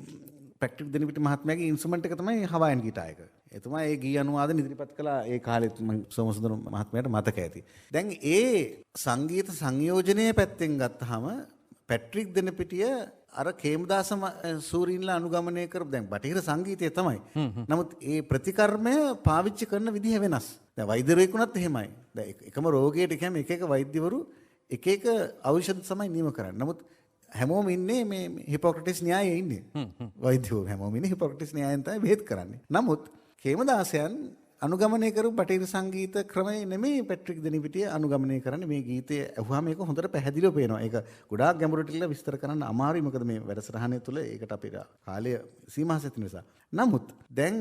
පැට්‍රික් දෙනිපිට මහත්මයාගේ ඉන්ස්ට්‍රුමන්ට් එක තමයි හවයින් ගිටාර් එක. එතුමා ඒ ගී අනුවාදන ඉදිරිපත් කළා ඒ කාලෙත් මම සෝමසුන්දර මහත්මයාට මතක ඇති. දැන් ඒ සංගීත සංයෝජනයේ පැත්තෙන් ගත්තාම පැට්‍රික් දෙනිපිටිය අර කේමදාස සූරීන්ලා අනුගමනය කරපු දැන් බටහිර සංගීතය තමයි. නමුත් ඒ ප්‍රතිකර්මය පාවිච්චි කරන විදිහ වෙනස්. දැන් වෛද්‍යවරුෙකුණත් එහෙමයි. දැන් එකම රෝගයට කියම එක වෛද්‍යවරු එක ඖෂධ තමයි නියම කරන්නේ. නමුත් හැමෝම ඉන්නේ මේ හිපොක්‍රටිස් න්‍යායයේ ඉන්නේ. වෛද්‍යවරු හැමෝම ඉන්නේ හිපොක්‍රටිස් න්‍යායෙන් තමයි බෙහෙත් කරන්නේ. නමුත් කේමදාසයන් අනුගමනය කරපු බටහිර සංගීත ක්‍රමය නෙමෙයි පැට්‍රික් දෙනිපිටිය අනුගමනය කරන්නේ. මේ ගීතය අහුවාම ඒක හොඳට පැහැදිලිව පේනවා. ඒක ගොඩාක් ගැඹුරට ඉල්ල විස්තර කරන්න අමාරුයි. මොකද මේ වැඩසටහනේ තුල ඒකට අපේ කාලය සීමා සෙත් නිසා. නමුත් දැන්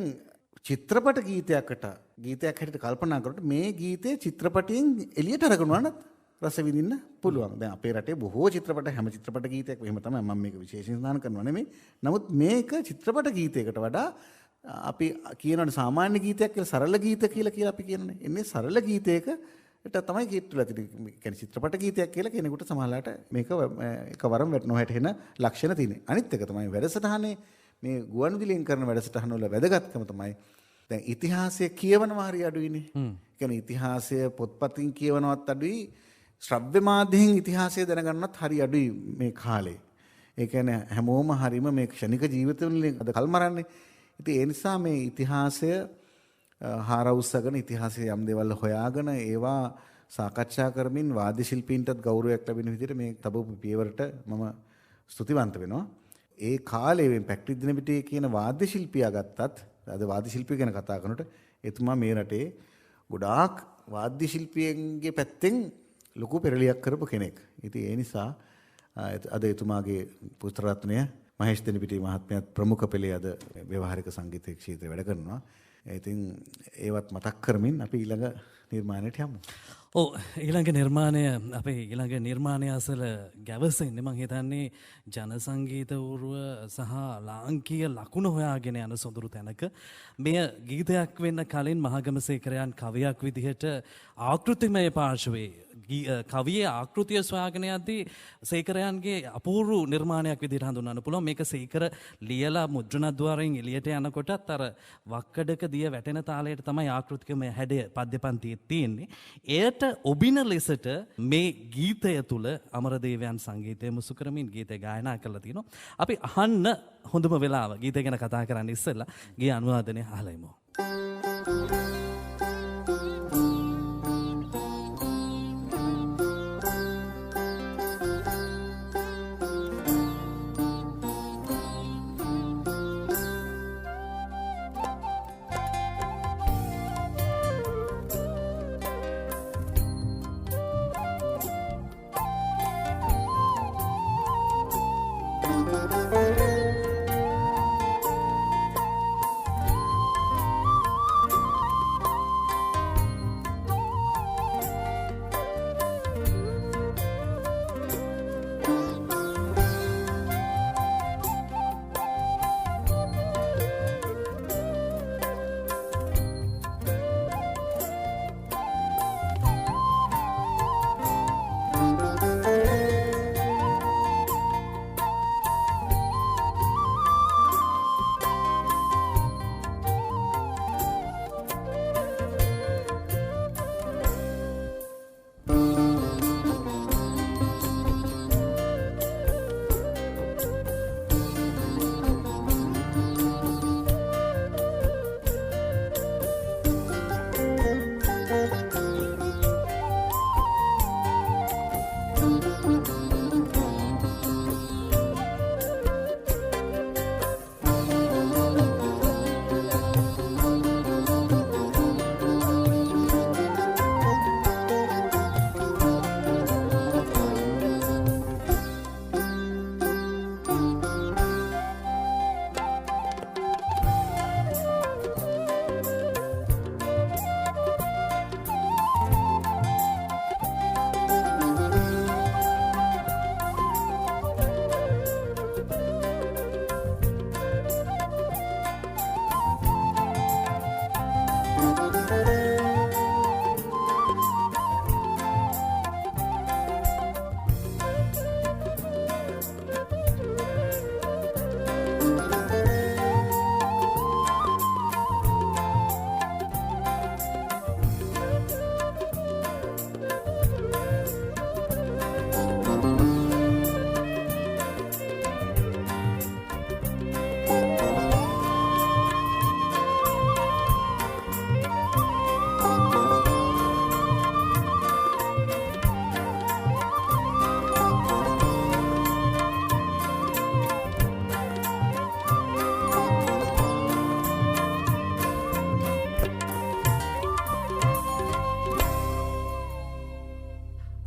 චිත්‍රපට ගීතයක් හැටියට කල්පනා කරනකොට මේ ගීතය චිත්‍රපටයෙන් එළියට අරගෙන යනත් රස විඳින්න පුළුවන්. දැන් අපේ රටේ බොහෝ චිත්‍රපට හැම චිත්‍රපට ගීතයක් එහෙම තමයි මම මේක විශේෂයෙන් සඳහන් කරනවා නෙමෙයි. නමුත් මේක චිත්‍රපට ගීතයකට වඩා අපි කියනවානේ සාමාන්‍ය ගීතයක් කියලා සරල ගීත කියලා අපි කියනනේ. එන්නේ සරල ගීතයකට තමයි ගීතුලා තියෙන්නේ. කියන්නේ චිත්‍රපට ගීතයක් කියලා කෙනෙකුට සමහරලාට මේක එකවරම නොහැටෙන ලක්ෂණ තියෙනවා. අනිත් එක තමයි වැඩසටහනේ මේ ගුවන්විදුලියෙන් කරන වැඩසටහන වල වැදගත්කම තමයි දැන් ඉතිහාසය කියවනවා හරි අඩුයිනේ. කියන්නේ ඉතිහාසය පොත්පතින් කියවනවත් අඩුයි. ශ්‍රව්‍ය මාධ්‍යයෙන් ඉතිහාසය දැනගන්නවත් හරි අඩුයි මේ කාලේ. ඒ කියන්නේ හැමෝම හරීම මේ ක්ෂණික ජීවිතවලින් අද කල් මරන්නේ. ඉතින් ඒ නිසා මේ ඉතිහාසය හාරවුස්සගෙන ඉතිහාසයේ යම් දේවල් හොයාගෙන ඒවා සාකච්ඡා කරමින් වාද්‍ය ශිල්පීන්ටත් ගෞරවයක් ලැබෙන විදිහට මේ තබපු පියවරට මම ස්තුතිවන්ත වෙනවා. ඒ කාලේ මේ පැට්‍රික් දෙනිපිටිය කියන වාද්‍ය ශිල්පියා ගත්තත් අද වාද්‍ය ශිල්පිය ගැන කතා කරනකොට එතුමා මේ රටේ ගොඩාක් වාද්‍ය ශිල්පියන්ගේ පැත්තෙන් ලොකු පෙරලියක් කරපු කෙනෙක්. ඉතින් ඒ නිසා අද එතුමාගේ පුත්‍ර රත්නය මහේෂ් දෙනිපිටිය මහත්මයාත් ප්‍රමුඛ පෙළේ අද ව්‍යවහාරික සංගීත ක්ෂේත්‍රයේ වැඩ කරනවා. ඉතින් ඒවත් මතක් කරමින් අපි ඊළඟ නිර්මාණයට යමු. ඕ ඊළඟ නිර්මාණය අපේ ඊළඟ නිර්මාණය අසල ගැවසෙන්නේ මං හිතන්නේ ජන සංගීත ඌරුව සහ ලාංකීය ලකුණු හොයාගෙන යන සොඳුරු තැනක මෙය ගීතයක් වෙන්න කලින් මහගමසේකරයන් කවියක් විදිහට ආකෘතිමය පාර්ශවයේ කවියේ ආකෘතිය සොයාගෙන යද්දී සේකරයන්ගේ අපූර්ව නිර්මාණයක් විදිහට හඳුන්වන්න පුළුවන්. මේක සේකර ලියලා මුද්‍රණද්වාරයෙන් එළියට යනකොටත් අර වක්කඩක දිය වැටෙන තාලයට තමයි ආකෘතිකමය හැඩය පද්‍ය පන්තියේ තියෙන්නේ. එයට ඔබින ලෙසට මේ ගීතය තුල අමරදේවයන් සංගීතය මුසු කරමින් ගීතය ගායනා කරලා තිනවා. අපි අහන්න හොඳම වෙලාව ගීතය ගැන කතා කරන්න ඉස්සෙල්ලා ගේ අනුවාදනය අහලයිමු.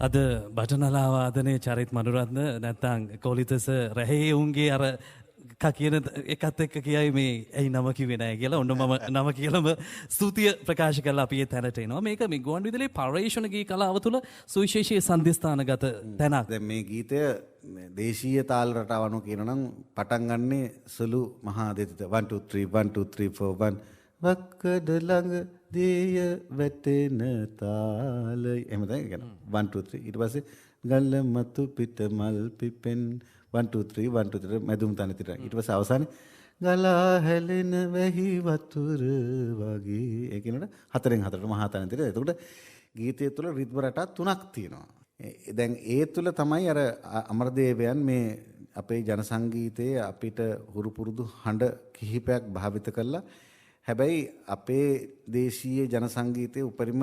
අද බටනලාවාදනය චරිත් මනුරත්න නැත්තං කෝලිතස රැහේ උන්ගේ අර කියන එකත් එක්ක කියයි මේ ඇයි නම කිව්වේ නැහැ කියලා ඔන්න මම නම කියලාම ස්තුතිය ප්‍රකාශ කරලා අපි ඒ තැනට එනවා. මේක මේ ගුවන් විදුලියේ පර්යේෂණ ගී කලාව තුළ සුවිශේෂී සන්ධිස්ථානගත තැනක්. දැන් මේ ගීතය දේශීය තාල රටාව අනුව කියනනම් පටන් ගන්නේ සුළු මහා දෙතිත 1 2 3 1 2 3 4 1 වක්කඩ ළඟ දේය වැටෙන තාලයි එහෙම තමයි කියන 1 2 3 ඊට පස්සේ ගල්ල මතු පිට මල් පිපෙන් 1 2 3 1 2 3 මැදුම් තැන තිර ඊට පස්සේ අවසානයේ ගලා හැලෙන වැහි වතුර වගේ ඒ කියනකොට හතරෙන් හතරට මහා තැන තිර. එතකොට ගීතය තුළ රිද්ම රටා තුනක් තියෙනවා. දැන් ඒ තුළ තමයි අර අමරදේවයන් මේ අපේ ජන සංගීතයේ අපිට හුරු පුරුදු හඬ කිහිපයක් භාවිත කළා. හැබැයි අපේ දේශීය ජන සංගීතයේ උපරිම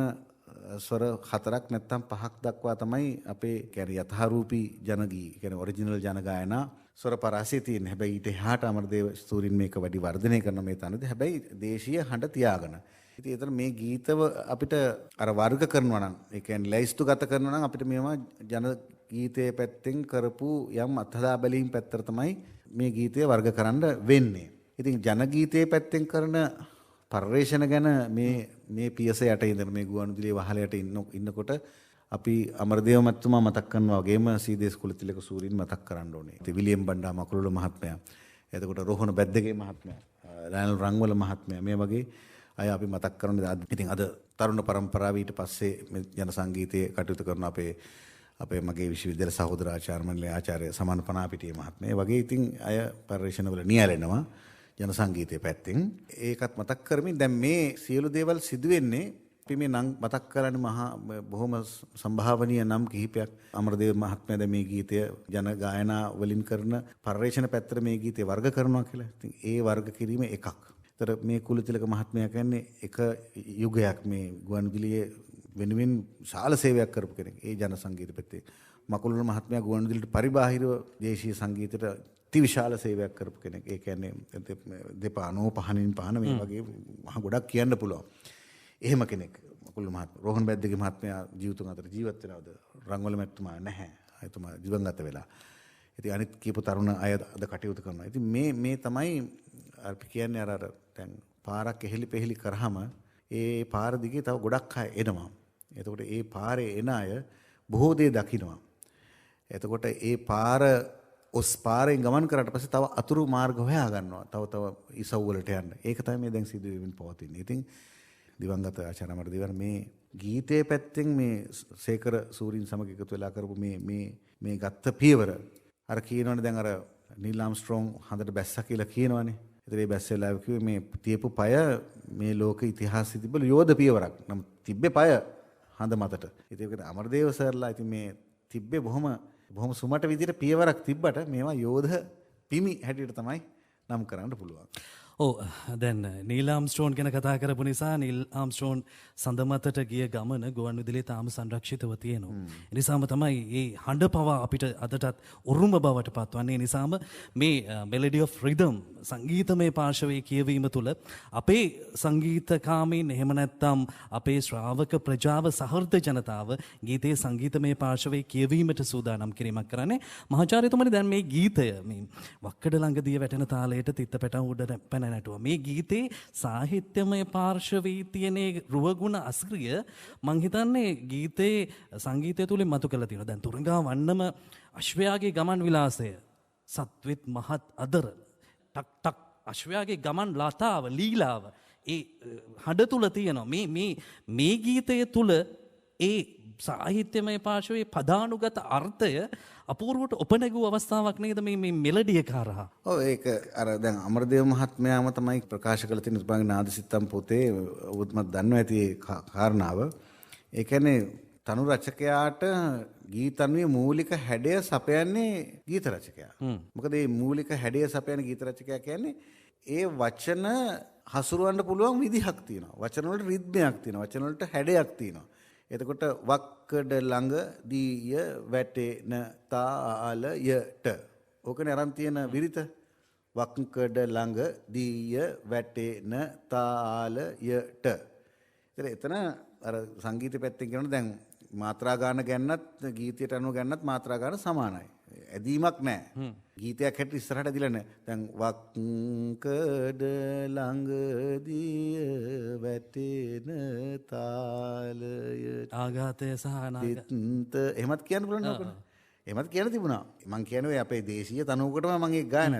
ස්වර හතරක් නැත්නම් පහක් දක්වා තමයි අපේ කියන්නේ යථාරූපී ජන ගී කියන්නේ ඔරිජිනල් ජන ගායනා ස්වර පරාසය තියෙන්නේ. හැබැයි ඊට එහාට අමරදේව ස්තූරින් මේක වැඩි වර්ධනය කරන මේ තැනදී හැබැයි දේශීය හඬ තියාගෙන. ඉතින් ඒතර මේ ගීතව අපිට අර වර්ග කරනවා නම් ඒ කියන්නේ ලයිස්තුගත කරනවා නම් අපිට මේවා ජන ගීතයේ පැත්තෙන් කරපු යම් අත්හදා බැලීම් පැත්තට තමයි මේ ගීතය වර්ග කරන්න වෙන්නේ. ඉතින් ජන ගීතයේ පැත්තෙන් කරන පර්යේෂණ ගැන මේ පියස යට ඉඳන් මේ ගුවන්විදුලියේ වහල යට ඉන්නකොට අපි අමරදේව මැතිතුමා මතක් කරනවා වගේම සීදේශ කුලතිලක සූරීන් මතක් කරන්න ඕනේ. ඉතින් විලියම් බණ්ඩා මකුළුල මහත්මයා, එතකොට රෝහණ බැද්දගේ මහත්මයා, රායල් රංගවල මහත්මයා මේ වගේ අය අපි මතක් කරනවා. ඉතින් අද තරුණ පරම්පරාව ඊට පස්සේ මේ ජන සංගීතයේ කටයුතු කරන අපේ මගේ විශ්වවිද්‍යාල සහෝදර ආචාර්ය මණ්ඩලයේ ආචාර්ය සමන් පනාපිටිය මහත්මයා වගේ ඉතින් අය පරිශ්‍රණවල නියැලෙනවා ජන සංගීතයේ පැත්තෙන්. ඒකත් මතක් කරමින් දැන් මේ සියලු දේවල් සිදු වෙන්නේ අපි මේ නම් මතක් කරන්නේ මහා බොහොම සම්භාවනීය නම් කිහිපයක්. අමරදේව මහත්මයා දැන් මේ ගීතය ජන ගායනා වලින් කරන පරිශ්‍රණ පැත්තට මේ ගීතය වර්ග කරනවා කියලා. ඉතින් ඒ වර්ග කිරීම එකක්. ඒතර මේ කුලතිලක මහත්මයා කියන්නේ එක යුගයක් මේ ගුවන්විදුලියේ වෙනුවෙන් ශාල සේවයක් කරපු කෙනෙක්. ඒ ජන සංගීත පැත්තේ මකුළුණ මහත්මයා ගුවන්විදුලියට පරිබාහිරව දේශීය සංගීතයට අතිවිශාල සේවයක් කරපු කෙනෙක්. ඒ කියන්නේ දෙපානෝ පහනින් පහන මේ වගේ මහ ගොඩක් කියන්න පුළුවන්. එහෙම කෙනෙක් මකුළුණ මහත්මයා. රෝහණ බැද්දගේ මහත්මයා ජීවිතුන් අතර ජීවත් වෙනවද? රංගවල මැතිතුමා නැහැ. එතුමා ජීවන්ගත වෙලා. ඉතින් අනිත් කීප තරුණ අය අද කටයුතු කරනවා. ඉතින් මේ තමයි අපි කියන්නේ අර දැන් පාරක් එහෙලි පෙහෙලි කරාම ඒ පාර දිගේ තව ගොඩක් අය එනවා. එතකොට ඒ පාරේ එන අය බොහෝ දේ දකිනවා. එතකොට ඒ පාරෙන් ගමන් කරාට පස්සේ තව අතුරු මාර්ග හොයා ගන්නවා. තව ඉසව් වලට යන්න. ඒක තමයි මේ දැන් සිදු වෙමින් පවතින්නේ. ඉතින් දිවංගත ආචාර්ය අමරදේව මේ ගීතයේ පැත්තෙන් මේ සේකර සූරීන් සමග එකතු වෙලා කරපු මේ ගත්ත පියවර අර කියනවනේ දැන් අර නීල් ආම්ස්ට්‍රෝං හඳට බැස්සා කියලා කියනවනේ. ඒතර ඒ බැස්සලා කිව්වේ මේ තියපු පය මේ ලෝක ඉතිහාසයේ තිබුණු යෝධ පියවරක්. නම් තිබ්බේ පය හඳ මතට. ඉතින් ඒක අමරදේව සර්ලා ඉතින් මේ තිබ්බේ බොහොම සුමට විදිහට පියවරක් තිබ්බට මේවා යෝධ පිමි හැටියට තමයි නම් කරන්න පුළුවන්. දැන් නීල් ආම්ස්ට්‍රෝන් ගැන කතා කරපු නිසා නීල් ආම්ස්ට්‍රෝන් සඳ මතට ගිය ගමන ගුවන්විදුලියේ තාම සංරක්ෂිතව තියෙනවා. ඒ නිසාම තමයි මේ හඬ පවා අපිට අදටත් උරුම බවට පත්වන්නේ. ඒ නිසාම මේ මෙලඩි ඔෆ් රිදම් සංගීතමය පාර්ශවයේ කියවීම තුළ අපේ සංගීතකාමීන් එහෙම නැත්නම් අපේ ශ්‍රාවක ප්‍රජාව සහෘද ජනතාව ගීතයේ සංගීතමය පාර්ශවයේ කියවීමට සූදානම් කිරීමක් කරන්නේ. මහාචාර්යතුමනි දැන් මේ ගීතය මේ වක්කඩ ළඟදී වැටෙන තාලයට තිත්ත පැටව උඩ පැන නැටුවා. මේ ගීතේ සාහිත්‍යමය පාර්ශවයේ තියෙන රුවගුණ අස්ක්‍රිය මං හිතන්නේ ගීතේ සංගීතය තුලින් මතු කරලා තියෙනවා. දැන් තුරංගා වන්නම අශ්වයාගේ ගමන් විලාසය සත්විත් මහත් අදර ටක් ටක් අශ්වයාගේ ගමන් ලතාව ලීලාව ඒ හඬ තුල තියෙනවා. මේ ගීතය තුල ඒ සාහිත්‍යමය පාර්ශවයේ පදානුගත අර්ථය අපූර්වට ඔපනැගූ අවස්ථාවක් නේද මේ මෙලඩිය කරහා. ඔව් ඒක අර දැන් අමරදේව මහත්මයාම තමයි ප්‍රකාශ කළ තියෙන උතුමාගේ නාදසිත්තම් පොතේ ඔබත් දන්නවා ඇති ඒ කාරණාව. ඒ කියන්නේ තනු රචකයාට ගීතනුවේ මූලික හැඩය සපයන්නේ ගීත රචකයා. මොකද මේ මූලික හැඩය සපයන ගීත රචකයා කියන්නේ ඒ වචන හසුරවන්න පුළුවන් විදිහක් තියෙනවා. වචන වලට රිද්මයක් තියෙනවා. වචන වලට හැඩයක් තියෙනවා. එතකොට වක්කඩ ළඟ දීය වැටෙන තාලයට ඕකනේ අරන් තියෙන විරිත. වක්කඩ ළඟ දීය වැටෙන තාලයට. එතන අර සංගීත පැත්තෙන් කියනොත් දැන් මාත්‍රා ගාන ගන්නත් ගීතයට අනුව ගන්නත් මාත්‍රා ගාන සමානයි. ඇදීමක් නැහැ. ගීතයක් හැටියට ඉස්සරහට දිලා නැහැ. දැන් වක්කඩ ළඟදී වැටෙන තාලය ආඝාතය සහ අනාගත එහෙමත් කියන්න පුළුවන් නෝකනේ. එහෙමත් කියන්න තිබුණා. මං කියන්නේ ඔය අපේ දේශීය තනුවකටම මම ඒක ගායන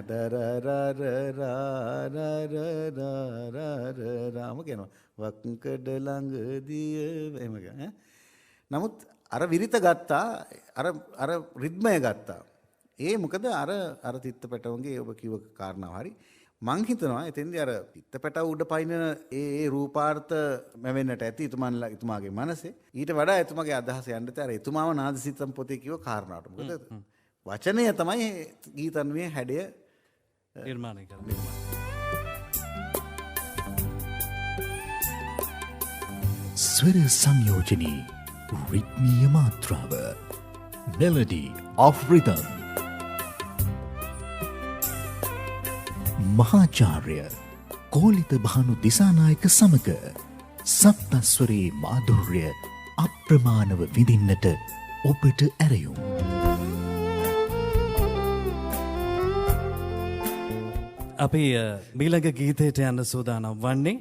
රාම කියනවා. වක්කඩ ළඟදී එහෙම කියනවා. නමුත් අර විරිත ගත්තා අර රිද්මය ගත්තා. ඒ මොකද අර තිත්ත පැටවුන්ගේ ඔබ කිව්ව කාරණාව හරි. මං හිතනවා එතෙන්දී අර තිත්ත පැටව උඩ පයින්න ඒ රූපාර්ථ මැවෙන්නට ඇති එතුමාගේ මනසේ. ඊට වඩා එතුමාගේ අදහස යන්න තේ අර එතුමාම නාදසිත්තම් පොතේ කිව්ව කාරණාවට. මොකද වචනය තමයි ගීතන්වේ හැඩය නිර්මාණය කරන්නේ. ස්වර සංයෝජනී රිත්මීය මාත්‍රාව Melody of Rhythm මහාචාර්ය කෝලිත භානු දිසානායක සමග සප්තස්වරේ මාධුර්ය අප්‍රමාණව විඳින්නට ඔබට ඇරයුම්. අපි මීළඟ ගීතයට යන්න සූදානම් වන්නේ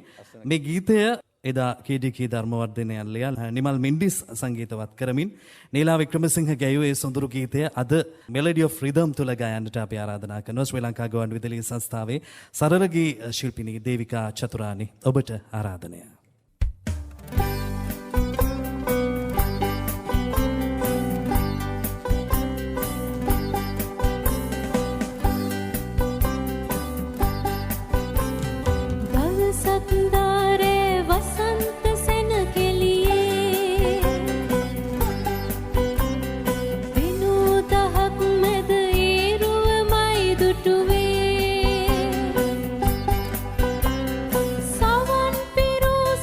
මේ ගීතය එදා කීඩිකී ධර්මවර්ධනයන් ලියලා නිමල් මින්ඩිස් සංගීතවත් කරමින් නීලා වික්‍රමසිංහ ගැයුවේ සොඳුරු ගීතය අද මෙලඩි ඔෆ් රිදම් තුල ගයන්නට අපි ආරාධනා කරනවා ශ්‍රී ලංකා ගුවන්විදුලි සංස්ථාවේ සරලගී ශිල්පිනී දේවිකා චතුරානි ඔබට ආරාධනය. සවන් පිරූ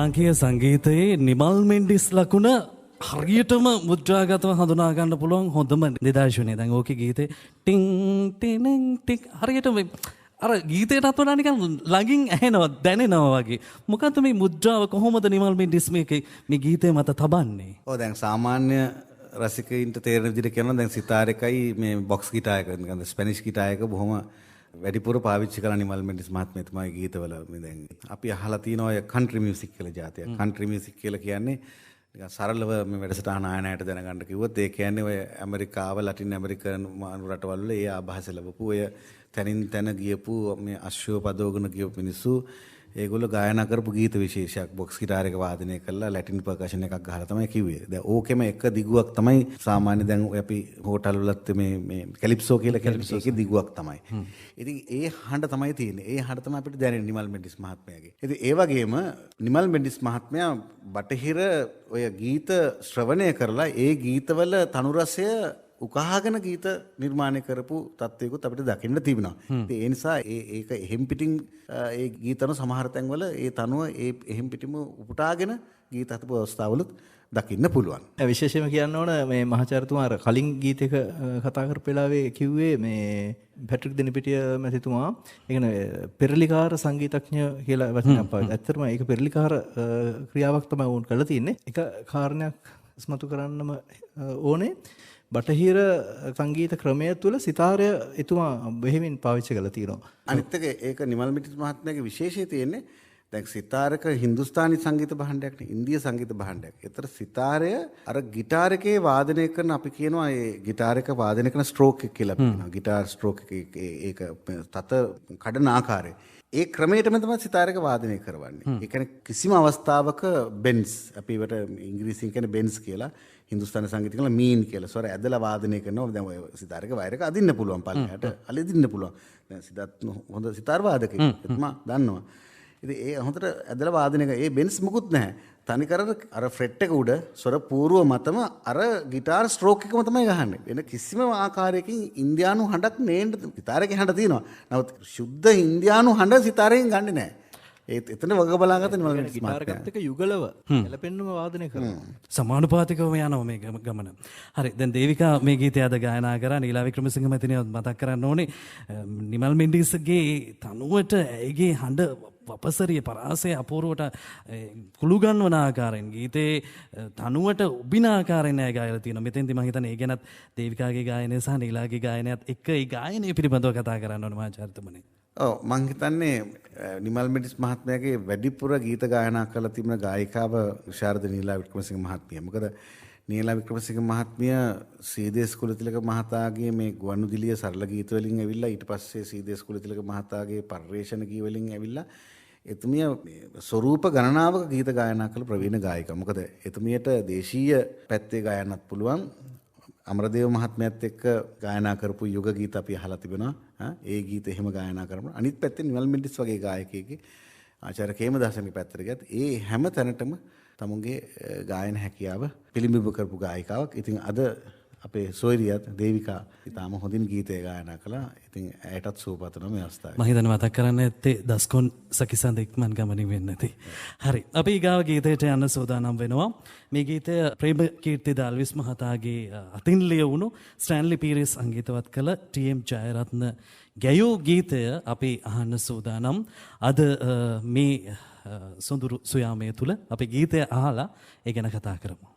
ලාංකීය සංගීතයේ නිමල් මෙන්ඩිස් ලකුණ හරියටම මුද්‍රාගතව හඳුනා ගන්න පුළුවන් හොඳම නිදර්ශනය. දැන් ඕකේ ගීතේ ටින් ටින් ටික් හරියටම අර ගීතයටත් වඩා නිකන් ළඟින් ඇහෙනවා දැනෙනවා වගේ. මොකද්ද මේ මුද්‍රාව කොහොමද නිමල් මෙන්ඩිස් මේ ගීතේ මත තබන්නේ? ඔව් දැන් සාමාන්‍ය රසිකයින්ට තේරෙන විදිහට කියනවා දැන් සිතාර් එකයි මේ බොක්ස් ගිටාර් එක නිකන් ස්පැනිෂ් ගිටාර් එක බොහොම වැඩිපුර පාවිච්චි කරන නිමල් මෙන්ඩිස් මහත්මයාගේ ගීතවල මේ දැන් අපි අහලා තියෙනවා ඔය කන්ට්‍රි මියුසික් කියලා જાතියක්. කන්ට්‍රි මියුසික් කියලා කියන්නේ නිකන් සරලව මේ වැඩසටහන ආයනයට දැනගන්න කිව්වොත් ඒ කියන්නේ ඔය ඇමරිකාව ලටින් ඇමරිකන් රටවල් වල ඒ ආభాස ලැබපු ඔය තනින් තන ගියපු මේ අශ්වය පදවගෙන ගියපු මිනිස්සු ඒගොල්ලෝ ගායනා කරපු ගීත විශේෂයක් බොක්ස් ගිටාර් එක වාදනය කරලා ලැටින් පර්කෂන් එකක් ගහලා තමයි කිව්වේ. දැන් ඕකෙම එක දිගුවක් තමයි සාමාන්‍ය දැන් ඔය අපි හෝටල් වලත් මේ කැලිප්සෝ කියලා කියන්නේ ඒකේ දිගුවක් තමයි. ඉතින් ඒ හඬ තමයි තියෙන්නේ. ඒ හඬ තමයි අපිට දැනෙන්නේ නිමල් මෙන්ඩිස් මහත්මයාගේ. ඉතින් ඒ වගේම නිමල් මෙන්ඩිස් මහත්මයා බටහිර ඔය ගීත ශ්‍රවණය කරලා ඒ ගීතවල තනු රසය උකහාගෙන ගීත නිර්මාණය කරපු තත්ත්වයකුත් අපිට දකින්න තිබෙනවා. ඒ නිසා ඒක එහෙම් පිටින් ඒ ගීතන සමහර තැන්වල ඒ තනුව ඒ එහෙම් පිටින්ම උපුටාගෙන ගීත හදපු අවස්ථාවලුත් දකින්න පුළුවන්. විශේෂයෙන්ම කියන්න ඕන මේ මහාචාර්යතුමා අර කලින් ගීතයක කතා කරපු වෙලාවේ කිව්වේ මේ පැට්‍රික් දෙනිපිටිය මැතිතුමා ඒ කියන්නේ පෙරලිකාර සංගීතඥ කියලා වචනයක් පාවිච්චි. ඇත්තටම ඒක පෙරලිකාර ක්‍රියාවක් තමයි වුන් කරලා තියෙන්නේ. එක කාරණයක් ඉස්මතු කරන්නම ඕනේ. බටහිර සංගීත ක්‍රමය තුළ සිතාරය එතුමා බෙහෙවින් පාවිච්චි කරලා තියෙනවා. අනිත් එක ඒක නිමල් මෙන්ඩිස් මහත්මයාගේ විශේෂය තියෙන්නේ දැන් සිතාරක හින්දුස්තානි සංගීත භාණ්ඩයක් නේ ඉන්දිය සංගීත භාණ්ඩයක්. ඒතර සිතාරය අර ගිටාර් එකේ වාදනය කරන අපි කියනවා ඒ ගිටාර් එක වාදනය කරන ස්ට්‍රෝක් එක කියලා අපි කියනවා. ගිටාර් ස්ට්‍රෝක් එක ඒක තත කඩන ආකාරය. ඒ ක්‍රමයටම තමයි සිතාර් එක වාදනය කරවන්නේ. ඒ කියන්නේ කිසිම අවස්ථාවක බෙන්ස් අපි ඒකට ඉංග්‍රීසියෙන් කියන්නේ බෙන්ස් කියලා හින්දුස්තානි සංගීතය කියලා මීන් කියලා ස්වර ඇදලා වාදනය කරනවා. දැන් ඔය සිතාර් එක වයර් එක අදින්න පුළුවන් පල්ලෙහාට අලිදින්න පුළුවන්. දැන් සිතාත් හොඳ සිතාර් වාදකයෙක්. එතුමා දන්නවා. ඉතින් ඒ හොඳට ඇදලා වාදනය කරන ඒ බෙන්ස් මුකුත් නැහැ. තනිකර අර ෆ්‍රෙට් එක උඩ ස්වර පූර්ව මතම අර ගිටාර් ස්ට්‍රෝක් එකම තමයි ගහන්නේ. වෙන කිසිම ආකාරයකින් ඉන්දියානු හඬක් නේන්න සිතාර් එකේ හඬ තියෙනවා. නමුත් ශුද්ධ ඉන්දියානු හඬ සිතාරයෙන් ගන්නෙ නැහැ. එතන වග බලාගත්ත නිමල් මෙන්ඩිස් ගිටාරකත් එක්ක යුගලව එළපෙන්නම වාදනය කරනවා. සමානුපාතිකව යනවා මේ ගමන. හරි දැන් දේවිකා මේ ගීතය අද ගායනා කරා නීලා වික්‍රමසිංහ මැතිනියවත් මතක් කරන්න ඕනේ. නිමල් මෙන්ඩිස්ගේ තනුවට ඇයගේ හඬ වපසරිය පරාසය අපූර්වට කුළු ගන්වන ආකාරයෙන් ගීතේ තනුවට උබින ආකාරයෙන් නෑ ගායලා තියෙනවා. මෙතෙන්දි මම හිතන්නේ ඒ ගැනත් දේවිකාගේ ගායනය සහ නීලාගේ ගායනයත් එක්ක ඒ ගායනය පිළිබඳව කතා කරන්න ඕනේ මහාචාර්යතුමනි. ඔව් මං හිතන්නේ නිමල් මෙන්ඩිස් මහත්මයාගේ වැඩිපුර ගීත ගායනා කරලා තිබෙන ගායිකාව විශාරද නීලා වික්‍රමසිංහ මහත්මිය. මොකද නීලා වික්‍රමසිංහ මහත්මිය සීදේස් කුලතිලක මහතාගේ මේ ගුවන්විදුලිය සරල ගීත වලින් ඇවිල්ලා ඊට පස්සේ සීදේස් කුලතිලක මහතාගේ පරිවේෂණ ගී වලින් ඇවිල්ලා එතුමිය ස්වරූප ගණනාවක ගීත ගායනා කළ ප්‍රවීණ ගායිකා. මොකද එතුමියට දේශීය පැත්තේ ගායනත් පුළුවන්. අමරදේව මහත්මයාත් එක්ක ගායනා කරපු යුග ගීත අපි අහලා තිබෙනවා. ඒ ගීත එහෙම ගායනා කරනවා. අනිත් පැත්තේ නිමල් මෙන්ඩිස් වගේ ගායකයෙක්ගේ ආචාර්ය කේමදාසගේ පැත්තට ගියත් ඒ හැම තැනටම තමුන්ගේ ගායන හැකියාව පිළිඹු කරපු ගායිකාවක්. ඉතින් අද අපේ සොයරියත් දේවිකා ඉතාම හොඳින් ගීතය ගායනා කළා. ඉතින් ඇයටත් සුවපතනවා මේ අවස්ථාවේ. මම හිතන්නේ මතක් කරන්න ඇත්තේ දස්කොන් සකිසඳ ඉක්මන් ගමනින් වෙන්නේ නැති. හරි. අපි ඊගාව ගීතයට යන්න සූදානම් වෙනවා. මේ ගීතය ප්‍රේම කීර්ති දාල්විස් මහතාගේ අතින් ලියවුණු ස්ටැන්ලි පීරිස් සංගීතවත් කළ ටී.එම්. ජයරත්න ගැයූ ගීතය අපි අහන්න සූදානම්. අද මේ සොඳුරු සුයාමය තුල අපි ගීතය අහලා ඒ ගැන කතා කරමු.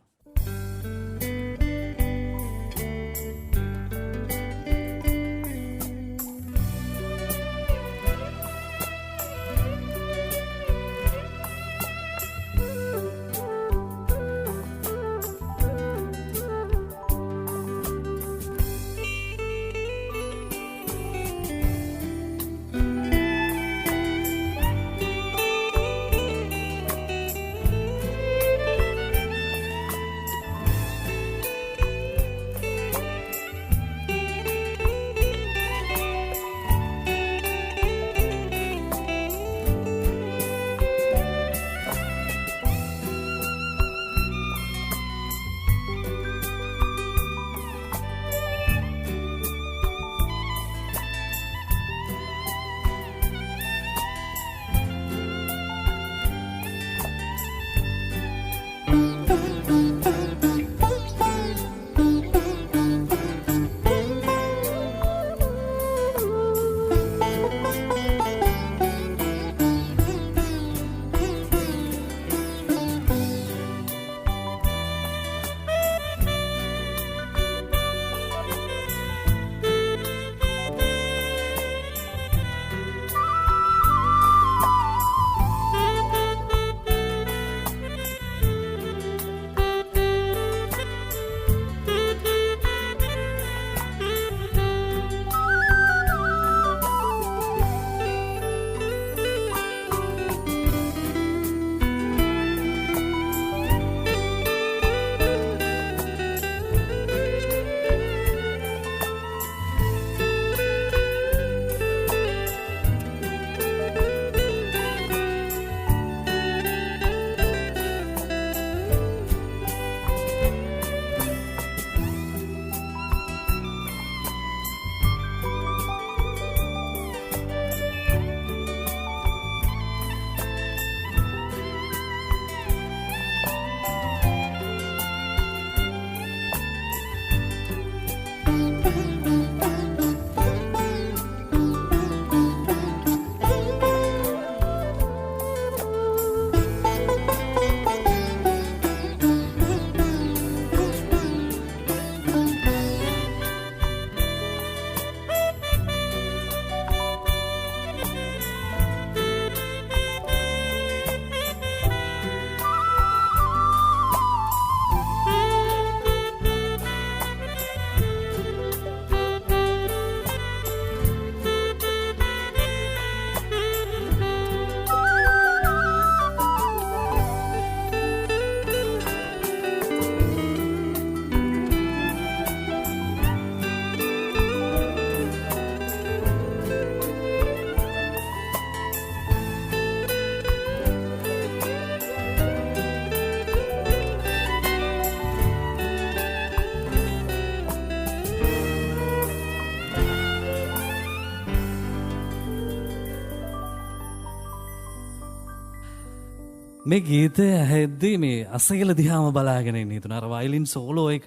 මේ ගීතය ඇහෙද්දී මේ අසගල දිහාම බලාගෙන ඉන්න හිතුණා. අර වයලින් සෝලෝ එක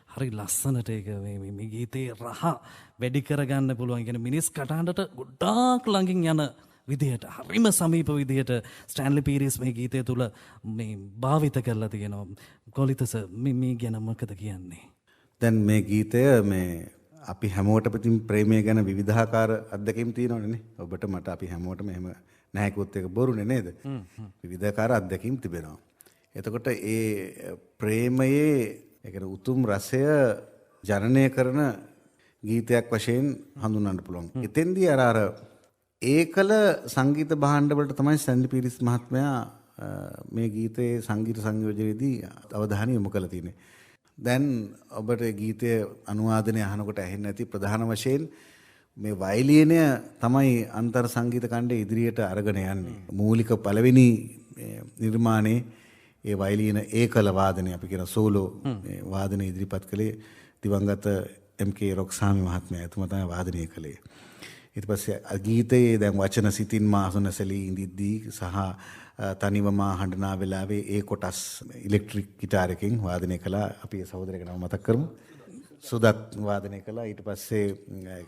හරි ලස්සනට ඒක මේ ගීතේ රහ වැඩි කරගන්න පුළුවන්. කියන මිනිස් කටහඬට ගොඩාක් ළඟින් යන විදිහට හරිම සමීප විදිහට ස්ටැන්ලි පීරිස් මේ ගීතය තුල මේ භාවිත කරලා තියෙනවා. කොලිතස මේ ගැන මොකද කියන්නේ? දැන් මේ ගීතය මේ අපි හැමෝටම තින් ප්‍රේමය ගැන විවිධාකාර අත්දැකීම් තියෙනවනේ නේ. ඔබට මට අපි හැමෝටම එහෙම නැහැ කිව්වොත් ඒක බොරුනේ නේද? විවිධාකාර අත්දැකීම් තිබෙනවා. එතකොට ඒ ප්‍රේමයේ ඒ කියන්නේ උතුම් රසය ජනනය කරන ගීතයක් වශයෙන් හඳුන්වන්න පුළුවන්. එතෙන්දී අර ඒකල සංගීත භාණ්ඩ වලට තමයි ස්ටැන්ලි පීරිස් මහත්මයා මේ ගීතයේ සංගීත සංයෝජනයේදී අවධානය යොමු කරලා තියෙන්නේ. දැන් ඔබට ගීතය අනුවාදනය අහනකොට ඇහෙන්නේ නැති ප්‍රධාන වශයෙන් මේ වයලීනය තමයි අන්තර් සංගීත ඛණ්ඩය ඉදිරියට අරගෙන යන්නේ. මූලික පළවෙනි නිර්මාණයේ ඒ වයලීන ඒකල වාදනය අපි කියන සෝලෝ වාදනය ඉදිරිපත් කළේ දිවංගත එම්.කේ. රොක්සාමි මහත්මයා. එතුමා තමයි වාදනය කළේ. ඊට පස්සේ ගීතයේ දැන් වචන සිතින් මා අසුනසලී ඉඳිද්දී සහ තනිව මා හඬනා වෙලාවේ ඒ කොටස් ඉලෙක්ට්‍රික් ගිටාර් එකකින් වාදනය කළා. අපි ඒ සහෝදරයගේ නම මතක් කරමු. සුදත් වාදනය කළා. ඊට පස්සේ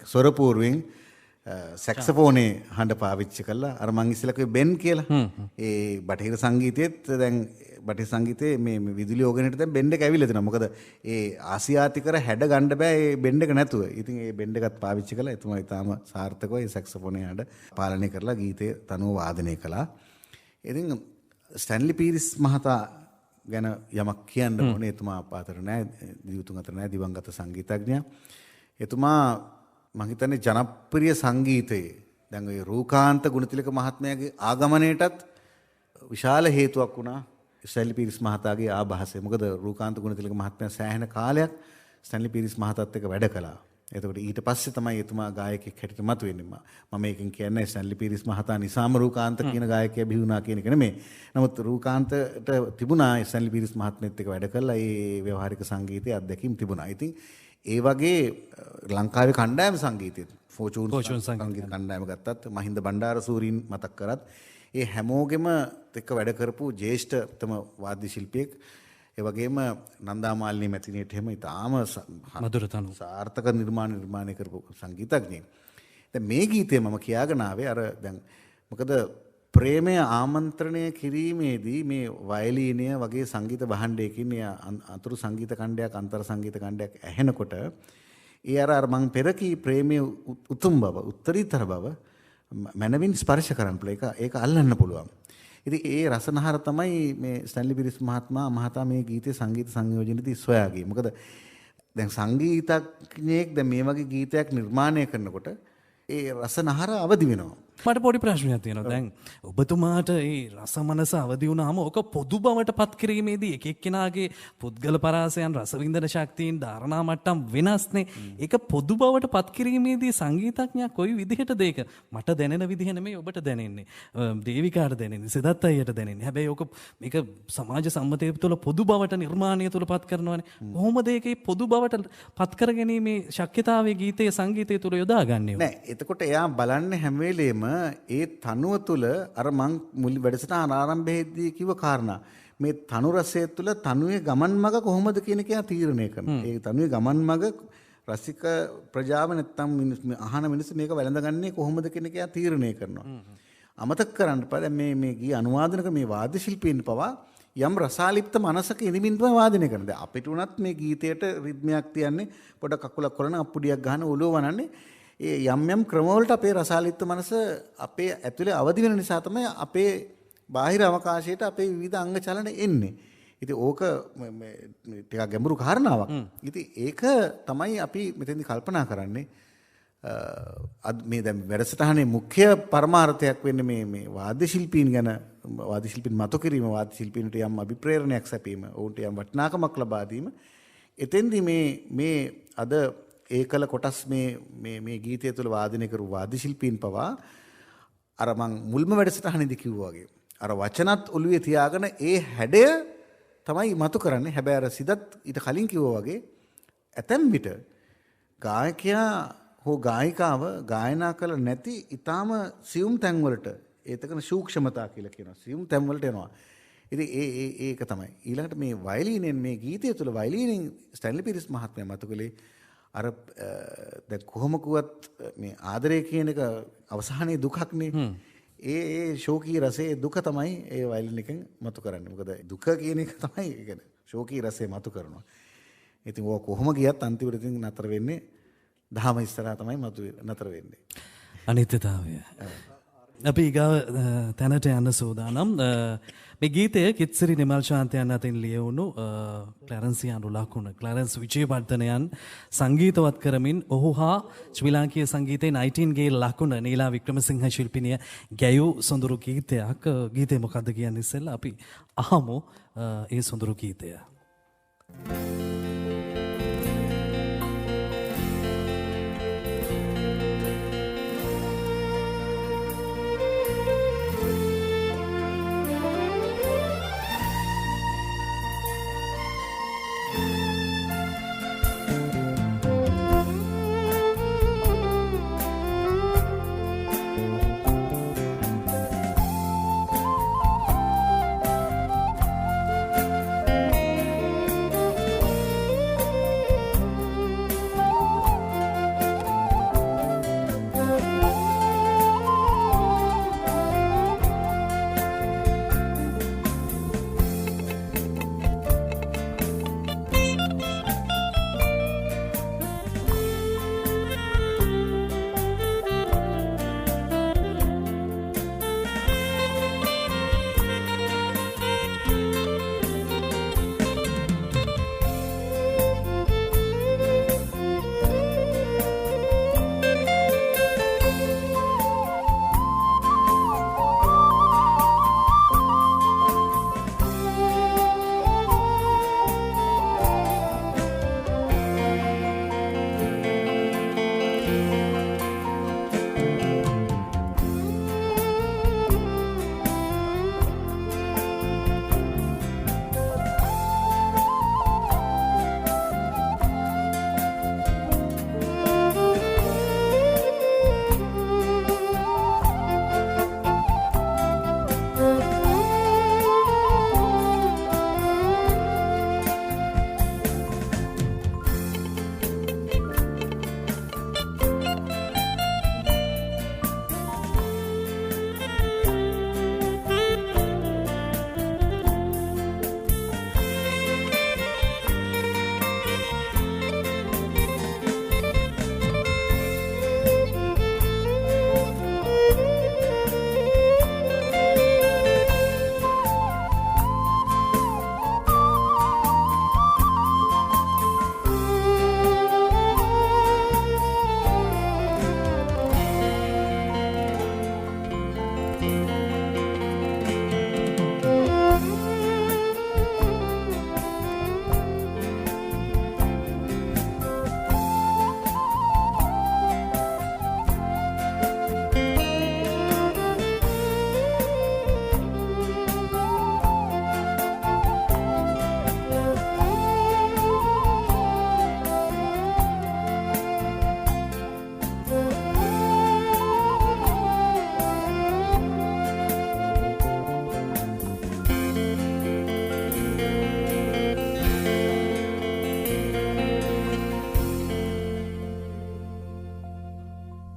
ස්වරපූර්වෙන් සැක්සෆෝනේ හඬ පාවිච්චි කළා. අර මං ඉස්සෙල්ලා කිව්වේ බෙන් කියලා. ඒ බටහිර සංගීතයේත් දැන් බටහිර සංගීතයේ මේ විදුලි ඕගනේට දැන් බෙන්ඩ් එක ඇවිල්ලා තියෙනවා. මොකද ඒ ආසියාතිකර හැඩ ගන්න බෑ ඒ බෙන්ඩ් එක නැතුව. ඉතින් ඒ බෙන්ඩ් එකත් පාවිච්චි කළා. එතුමා ඊටාම සාර්ථකව ඒ සැක්සෆෝනේ හඬ පාලනය කරලා ගීතයේ තනුව වාදනය කළා. ඉතින් ස්ටැන්ලි පීරිස් මහතා ගැන යමක් කියන්න ඕනේ. එතුමා අතර නෑ, දියුතුන් අතර නෑ, දිවංගත සංගීතඥයා. එතුමා මම හිතන්නේ ජනප්‍රිය සංගීතයේ දැන් ඔය රූකාන්ත ගුණතිලක මහත්මයාගේ ආගමනයටත් විශාල හේතුවක් වුණා ස්ටැන්ලි පීරිස් මහතාගේ ආభాසය. මොකද රූකාන්ත ගුණතිලක මහත්මයා සෑහෙන කාලයක් ස්ටැන්ලි පීරිස් මහතාත් එක්ක වැඩ කළා. එතකොට ඊට පස්සේ තමයි එතුමා ගායකයෙක් හැටියට මතුවෙන්නේ. මම මේකෙන් කියන්නේ ස්ටැන්ලි පීරිස් මහතා නිසාම රූකාන්ත කියන ගායකයා බිහි වුණා කියන එක නෙමෙයි. නමුත් රූකාන්තට තිබුණා ස්ටැන්ලි පීරිස් මහත්මයාත් එක්ක වැඩ කළා. ඒ ව්‍යවහාරික සංගීතයේ අත්දැකීම් තිබුණා. ඉතින් ඒ වගේ ලංකාවේ කණ්ඩායම සංගීතයේ ෆෝචූන් සංගීත කණ්ඩායම ගත්තත් මහින්ද බණ්ඩාරසූරීන් මතක් කරත් ඒ හැමෝගෙම එක්ක වැඩ කරපු ජ්‍යෙෂ්ඨතම වාද්‍ය ශිල්පියෙක්. ඒ වගේම නන්දාමාලිනී මැතිණියට එහෙම ඉතාම මధుර තනු සාර්ථක නිර්මාණය කරපු සංගීතඥයෙක්. දැන් මේ ගීතය මම කියාගෙන ආවේ අර දැන් මොකද ප්‍රේමය ආමන්ත්‍රණය කිරීමේදී මේ වයලීනය වගේ සංගීත භාණ්ඩයකින් අතුරු සංගීත ඛණ්ඩයක් අන්තර් සංගීත ඛණ්ඩයක් ඇහෙනකොට ඒ අර මං පෙර කී ප්‍රේමයේ උතුම් බව උත්තරීතර බව මනවින් ස්පර්ශ කරන්න පුළුවන්. ඒක අල්ලන්න පුළුවන්. ඉතින් ඒ රසනහර තමයි මේ ස්ටැන්ලි පීරිස් මහතා මේ ගීතයේ සංගීත සංයෝජනයේදී සොයා ගියේ. මොකද දැන් සංගීතඥයෙක් දැන් මේ වගේ ගීතයක් නිර්මාණය කරනකොට ඒ රසනහර අවදි වෙනවා. මට පොඩි ප්‍රශ්නයක් තියෙනවා. දැන් ඔබතුමාට ඒ රස මනස අවදි වුණාම ඔක පොදු බවට පත් කිරීමේදී එක එක්කෙනාගේ පුද්ගල පරාසයන් රසවින්දන ශක්තියින් ධාරණා මට්ටම් වෙනස්නේ. ඒක පොදු බවට පත් කිරීමේදී සංගීතඥයා කොයි විදිහටද ඒක මට දැනෙන විදිහ නෙමෙයි ඔබට දැනෙන්නේ. දේවිකාට දැනෙන්නේ, සිදත් අයියට දැනෙන්නේ. හැබැයි ඔක මේක සමාජ සම්මතය තුළ පොදු බවට නිර්මාණය තුළ පත් කරනවානේ. කොහොමද ඒකේ පොදු බවට පත් කරගැනීමේ ශක්්‍යතාවයේ ගීතයේ සංගීතය තුළ යොදාගන්නේ? නෑ, එතකොට එයා බලන්නේ හැම වෙලේම ඒ තනුව තුළ අර මං මුල් වැඩසටහන ආරම්භයේදී කිව්ව කාරණා මේ තනු රසය තුළ තනුවේ ගමන් මඟ කොහොමද කියන එක තීරණය කරනවා. ඒ තනුවේ ගමන් මඟ රසික ප්‍රජාව නැත්තම් අහන මිනිස්සු මේක වැළඳගන්නේ කොහොමද කියන එක තීරණය කරනවා. අමතක කරන්න බෑ මේ ගී අනුවාදන කර මේ වාද්‍ය ශිල්පීන් පවා යම් රසාලිප්ත මනසක ඉඳමින් තමයි වාදනය කරන්නේ. දැන් අපිට උනත් මේ ගීතයට රිද්මයක් තියන්නේ පොඩ කකුලක් කරන අප්පුඩියක් ගන්න ඔලුව වනන්නේ ඒ යම් ක්‍රමවලට අපේ රසාලිප්ත මනස අපේ ඇතුලේ අවදි වෙන නිසා තමයි අපේ බාහිර අවකාශයට අපේ විවිධ අංග චලන එන්නේ. ඉතින් ඕක ටිකක් ගැඹුරු කාරණාවක්. ඉතින් ඒක තමයි අපි මෙතෙන්දි කල්පනා කරන්නේ. මේ දැන් වැඩසටහනේ මුඛ්‍ය පරමාර්ථයක් වෙන්නේ මේ වාද්‍ය ශිල්පීන් ගැන වාද්‍ය ශිල්පීන් මතු කිරීම, වාද්‍ය ශිල්පීන්ට යම් අභිප්‍රේරණයක් සැපීම, ඔවුන්ට යම් වටිනාකමක් ලබා දීම. එතෙන්දි මේ අද ඒකල කොටස් මේ ගීතය තුළ වාදනය කරු වාද්‍ය ශිල්පීන් පවා අර මං මුල්ම වැඩසටහනේදී කිව්වා වගේ අර වචනත් ඔළුවේ තියාගෙන ඒ හැඩය තමයි මතු කරන්නේ. හැබැයි අර සිදත් ඊට කලින් කිව්වා වගේ ඇතැම් විට ගායකයා හෝ ගායිකාව ගායනා කළ නැති ඊටාම සියුම් තැන්වලට ඒතකන සූක්ෂමතා කියලා කියනවා. සියුම් තැන්වලට එනවා. ඉතින් ඒක තමයි. ඊළඟට මේ වයලීනෙන් මේ ගීතය තුළ වයලීනෙන් ස්ටැන්ලි පීරිස් මහත්මයා මතු කළේ අර දැන් කොහොම කිව්වත් මේ ආදරය කියන එක අවසානයේ දුකක්නේ. ඒ ශෝකී රසයේ දුක තමයි ඒ වයලින් එකෙන් මතු කරන්නේ. මොකද දුක කියන එක තමයි ඒ කියන්නේ ශෝකී රසය මතු කරනවා. ඉතින් ඕක කොහොම ගියත් අන්තිමට ඉතින් නතර වෙන්නේ දහම ඉස්සරහා තමයි මතු නතර වෙන්නේ. අනිත්‍යතාවය. අපි ඊගාව තැනට යන්න සූදානම්. මේ ගීතය කිත්සිරි නිමල් ශාන්තයන් අතින් ලියවුණු ක්ලැරන්සියානු ලකුණ ක්ලැරන්ස් විජේවර්ධනයන් සංගීතවත් කරමින් ඔහු හා ශ්‍රී ලාංකීය සංගීතයේ නයිටින්ගේල් ලකුණ නීලා වික්‍රමසිංහ ශිල්පිනිය ගැයූ සොඳුරු ගීතයක්. ගීතය මොකද්ද කියන්නේ ඉස්සෙල්ලා අපි අහමු ඒ සොඳුරු ගීතය.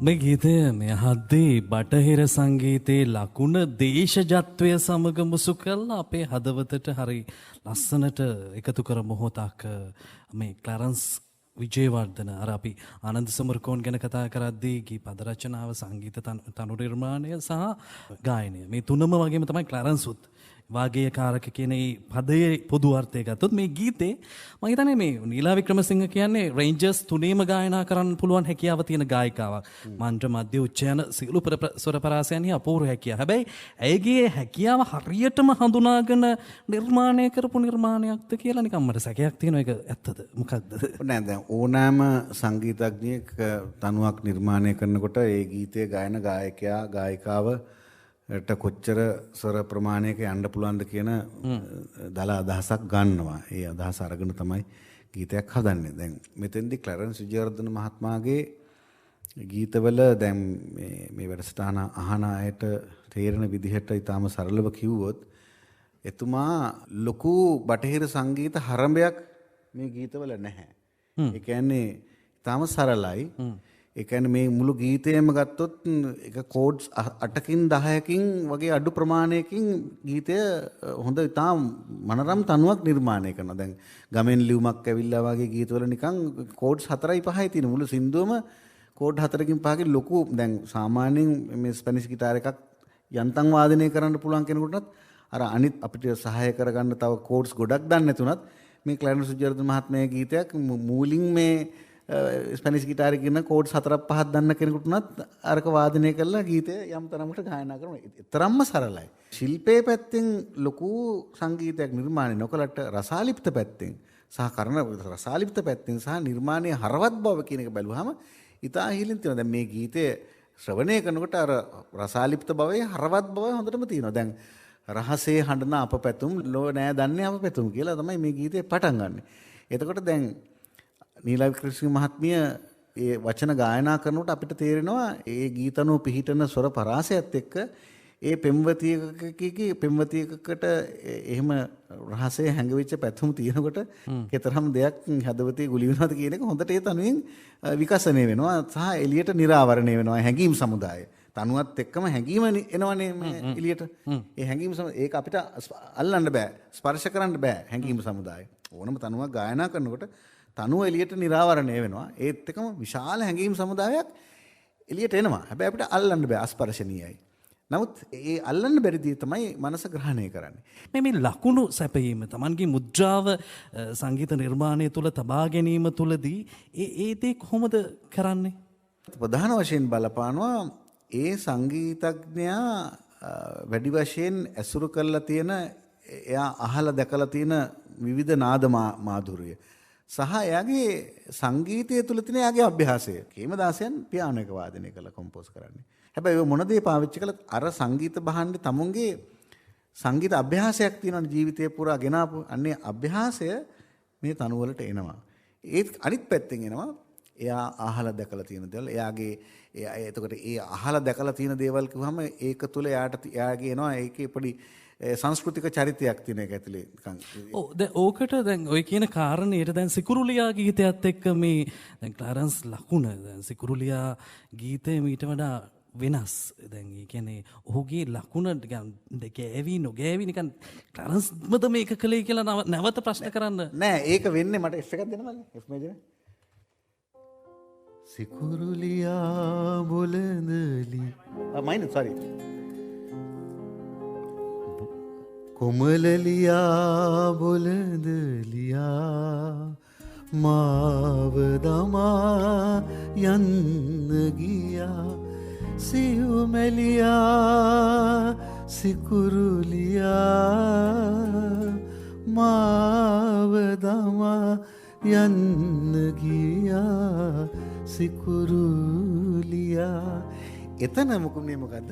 මේ ගීතය මේ අහද්දී බටහිර සංගීතයේ ලකුණ දේශජත්වය සමග මුසු කරලා අපේ හදවතට හරි ලස්සනට එකතු කර මොහොතක් මේ ක්ලැරන්ස් විජේවර්ධන අර අපි ආනන්ද සමරකෝන් ගැන කතා කරද්දී ගී පද රචනාව සංගීත තනු නිර්මාණය සහ ගායනය මේ තුනම වගේම තමයි ක්ලැරන්ස් උත් වාගේය කාරක කියන මේ පදයේ පොදු අර්ථය ගත්තොත් මේ ගීතේ මම හිතන්නේ මේ නීලා වික්‍රමසිංහ කියන්නේ රේන්ජර්ස් තුනේම ගායනා කරන්න පුළුවන් හැකියාව තියෙන ගායිකාවක්. මන්ත්‍ර මධ්‍ය උච්චයන සියලු ස්වර පරාසයන්හි අපූර්ව හැකියාව. හැබැයි ඇයගේ හැකියාව හරියටම හඳුනාගෙන නිර්මාණය කරපු නිර්මාණයක්ද කියලා නිකන් මට සැකයක් තියෙනවා. ඒක ඇත්තද? මොකක්ද? නෑ දැන් ඕනෑම සංගීතඥයෙක් තනුවක් නිර්මාණය කරනකොට ඒ ගීතයේ ගායන ගායකයා ගායිකාව ට කොච්චර ස්වර ප්‍රමාණයක යන්න පුළුවන්ද කියන දල අදහසක් ගන්නවා. ඒ අදහස අරගෙන තමයි ගීතයක් හදන්නේ. දැන් මෙතෙන්දී ක්ලැරන්ස් විජේවර්ධන මහත්මයාගේ ගීතවල දැන් මේ වැඩසටහන අහන අයට තේරෙන විදිහට ඊටාම සරලව කිව්වොත් එතුමා ලොකු බටහිර සංගීත හරඹයක් මේ ගීතවල නැහැ. ඒ කියන්නේ තාම සරලයි. ඒ කියන්නේ මේ මුළු ගීතයම ගත්තොත් එක කෝඩ්ස් 8කින් 10කින් වගේ අඩු ප්‍රමාණයකින් ගීතය හොඳ ඉතාම මනරම් තනුවක් නිර්මාණය කරනවා. දැන් ගමෙන් ලියුමක් ඇවිල්ලා වගේ ගීතවල නිකන් කෝඩ්ස් 4යි 5යි තියෙන මුළු සින්දුවම කෝඩ් 4කින් 5කින් ලොකු දැන් සාමාන්‍යයෙන් මේ ස්පැනිෂ් ගිටාර එකක් යන්තම් වාදනය කරන්න පුළුවන් කෙනෙකුටත් අර අනිත් අපිට සහාය කරගන්න තව කෝඩ්ස් ගොඩක් දන්නේ නැතුණත් මේ ක්ලැරන්ස් සුජර්ද මහත්මයාගේ ගීතයක් මූලින් මේ ස්පැනිෂ් ගිටාරේ කියන කෝඩ්ස් 4ක් 5ක් දන්න කෙනෙකුට උනත් අරක වාදනය කරලා ගීතය යම් තරමකට ගායනා කරනවා. තරම්ම සරලයි. ශිල්පයේ පැත්තෙන් ලොකු සංගීතයක් නිර්මාණය නොකලට රසාලිප්ත පැත්තෙන් සහ කරන රසාලිප්ත පැත්තෙන් සහ නිර්මාණයේ හරවත් බව කියන එක බැලුවහම ඉතා හිලින් තියෙනවා. දැන් මේ ගීතය ශ්‍රවණය කරනකොට අර රසාලිප්ත බවේ හරවත් බව හොඳටම තියෙනවා. දැන් රහසේ හඬන අප පැතුම් ලෝ නෑ දන්නේ අප පැතුම් කියලා තමයි මේ ගීතේ පටන් ගන්නෙ. එතකොට දැන් නීලා වික්‍රමසිංහ මහත්මිය ඒ වචන ගායනා කරනකොට අපිට තේරෙනවා ඒ ගීතනෝ පිහිටන ස්වර පරාසයත් එක්ක ඒ පෙම්වතියකට එහෙම රහසේ හැඟවිච්ච පැතුම් තියෙනකොට කතරම් දෙයක් හදවතේ ගුලි වෙනවද කියන එක හොඳට ඒ තනුවෙන් විකසනය වෙනවා සහ එළියට නිරාවරණය වෙනවා හැඟීම් සමුදාය. තනුවත් එක්කම හැඟීම එනවනේ එළියට. ඒ හැඟීම් ඒක අපිට අල්ලන්න බෑ, ස්පර්ශ කරන්න බෑ හැඟීම් සමුදාය. ඕනම තනුවක් ගායනා කරනකොට තනුව එළියට නිරාවරණය වෙනවා. ඒත් එක්කම විශාල හැඟීම් සමුදායක් එළියට එනවා. හැබැයි අපිට අල්ලන්න බෑ, අස්පර්ශනීයයි. නමුත් ඒ අල්ලන්න බැරි දේ තමයි මනස ග්‍රහණය කරන්නේ. මේ ලකුණු සැපයීම තමන්ගේ මුද්‍රාව සංගීත නිර්මාණය තුළ තබා ගැනීම තුළදී ඒ දේ කොහොමද කරන්නේ? ප්‍රධාන වශයෙන් බලපානවා ඒ සංගීතඥයා වැඩි වශයෙන් ඇසුරු කරලා තියෙන එයා අහලා දැකලා තියෙන විවිධ නාද මාධුර්ය සහ එයාගේ සංගීතය තුළ තියෙන එයාගේ අභ්‍යාසය. කේමදාසයන් පියානෝ එක වාදනය කරලා කොම්පෝස් කරන්නේ. හැබැයි ඔය මොන දේ පාවිච්චි කළත් අර සංගීත භාණ්ඩේ තමුන්ගේ සංගීත අභ්‍යාසයක් තියෙනවා ජීවිතය පුරා ගෙනාපු. අන්නේ අභ්‍යාසය මේ තනුවලට එනවා. ඒත් අනිත් පැත්තෙන් එනවා එයා අහලා දැකලා තියෙන දේවල්. එයාගේ එතකොට ඒ අහලා දැකලා තියෙන දේවල් කිව්වම ඒක තුළ එයාගේ එනවා ඒකේ පොඩි සංස්කෘතික චරිතයක් තියෙන එක ඇතුලේ නිකන්. ඔව් දැන් ඕකට දැන් ඔය කියන කාරණේට දැන් සිකුරුලියා ගීතයත් එක්ක මේ දැන් ක්ලාරන්ස් ලකුණ දැන් සිකුරුලියා ගීතය මීට වඩා වෙනස්. දැන් ඒ කියන්නේ ඔහුගේ ලකුණ නිකන් ගෑවි නොගෑවි නිකන් ක්ලාරන්ස්මද මේක කළේ කියලා නැවත ප්‍රශ්න කරන්න නෑ. ඒක වෙන්නේ මට F එකක් දෙන්න මල්ලි. F major. සිකුරුලියා බොළඳලි මයින් සෝරි කොමලලියා බොළඳලියා මාව දමා යන්න ගියා සියුමැලියා සිකුරුලියා මාව දමා යන්න ගියා සිකුරුලියා. එතන මොකද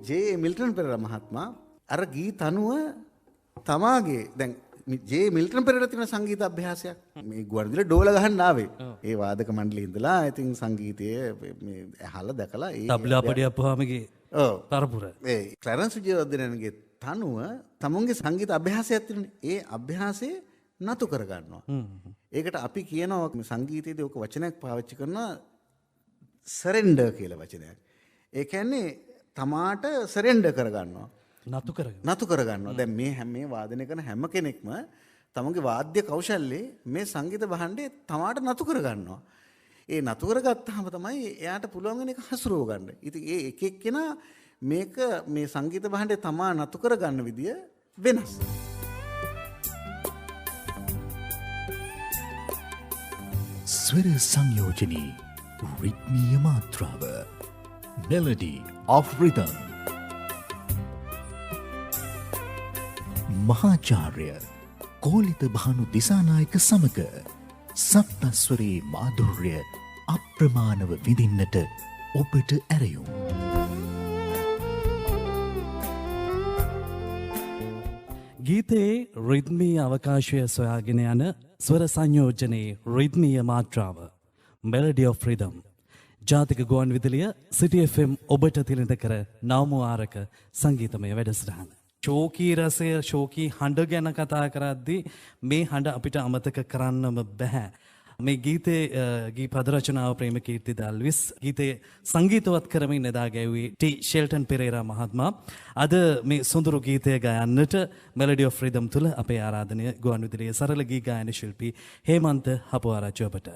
ජේ මිල්ටන් පෙරේරා මහත්මයා අර ගීත අනුව තමාගේ දැන් ජේ මිල්ටන් පෙරේරා තියෙන සංගීත අභ්‍යාසයක් මේ ගුවන්විදුලියේ ඩෝල ගහන්න ආවේ. ඒ වාදක මණ්ඩලයේ ඉඳලා ඉතින් සංගීතයේ මේ අහලා දැකලා ඒ තබ්ලාපඩිය අපහාමගේ පරපුර. ඒ ක්ලැරන්ස් විජේවර්ධනගේ තනුව තමුන්ගේ සංගීත අභ්‍යාසයක් තියෙනනේ. ඒ අභ්‍යාසය නතු කර ගන්නවා. ඒකට අපි කියනවා සංගීතයේදී ඔක වචනයක් පාවිච්චි කරනවා සරෙන්ඩර් කියලා වචනයක්. ඒ කියන්නේ තමාට සරෙන්ඩර් කර ගන්නවා. නතු කර ගන්නවා. දැන් මේ වාදනය කරන හැම කෙනෙක්ම තමන්ගේ වාද්‍ය කෞශල්‍යයේ මේ සංගීත භාණ්ඩේ තමාට නතු කර ගන්නවා. ඒ නතු කරගත්තාම තමයි එයාට පුළුවන් වෙන එක හසුරව ගන්න. ඉතින් ඒ එක එක්කෙනා මේක මේ සංගීත භාණ්ඩේ තමා නතු කර ගන්න විදිය වෙනස්. ස්වර සංයෝජනී රිත්මීය මාත්‍රාව Melody of Rhythm මහාචාර්ය කෝලිත භානු දිසානායක සමග සප්තස්වරේ මාධුර්ය අප්‍රමාණව විඳින්නට ඔබට ඇරයුම්. ගීතයේ රිද්මී අවකාශය සොයාගෙන යන ස්වර සංයෝජනයේ රිද්මීය මාත්‍රාව Melody of Rhythm ජාතික ගුවන් විදුලිය City FM ඔබට තිළිඳ කර නවමුවාරක සංගීතමය වැඩසටහන. ශෝකී රසය ශෝකී හඬ ගැන කතා කරද්දී මේ හඬ අපිට අමතක කරන්නම බැහැ. මේ ගීතේ ගී පද රචනාව ප්‍රේමකීර්ති දල්විස් ගීතේ සංගීතවත් කරමින් එදා ගැයුවේ ටී ෂෙල්ටන් පෙරේරා මහත්මයා. අද මේ සොඳුරු ගීතය ගයන්නට මෙලඩි ඔෆ් රිදම් තුල අපේ ආරාධනය ගුවන්විදුලියේ සරල ගී ගායන ශිල්පී හේමන්ත හපුආරච්චි ඔබට.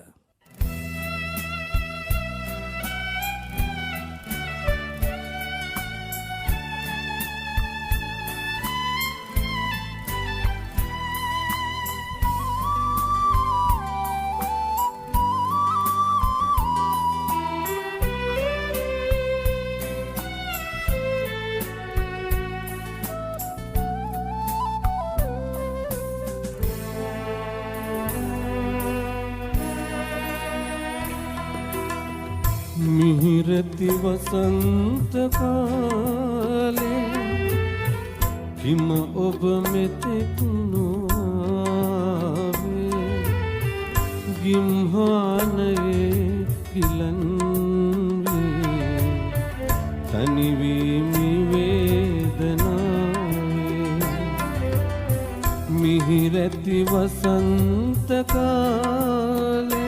මිහිරති වසන්ත කාලේ හිම ඔබ මෙතෙක් නොආවේ ගිම්හානයේ ගිලන්වේ තනිවීමි වේදනාවේ මිහිරති වසන්ත කාලේ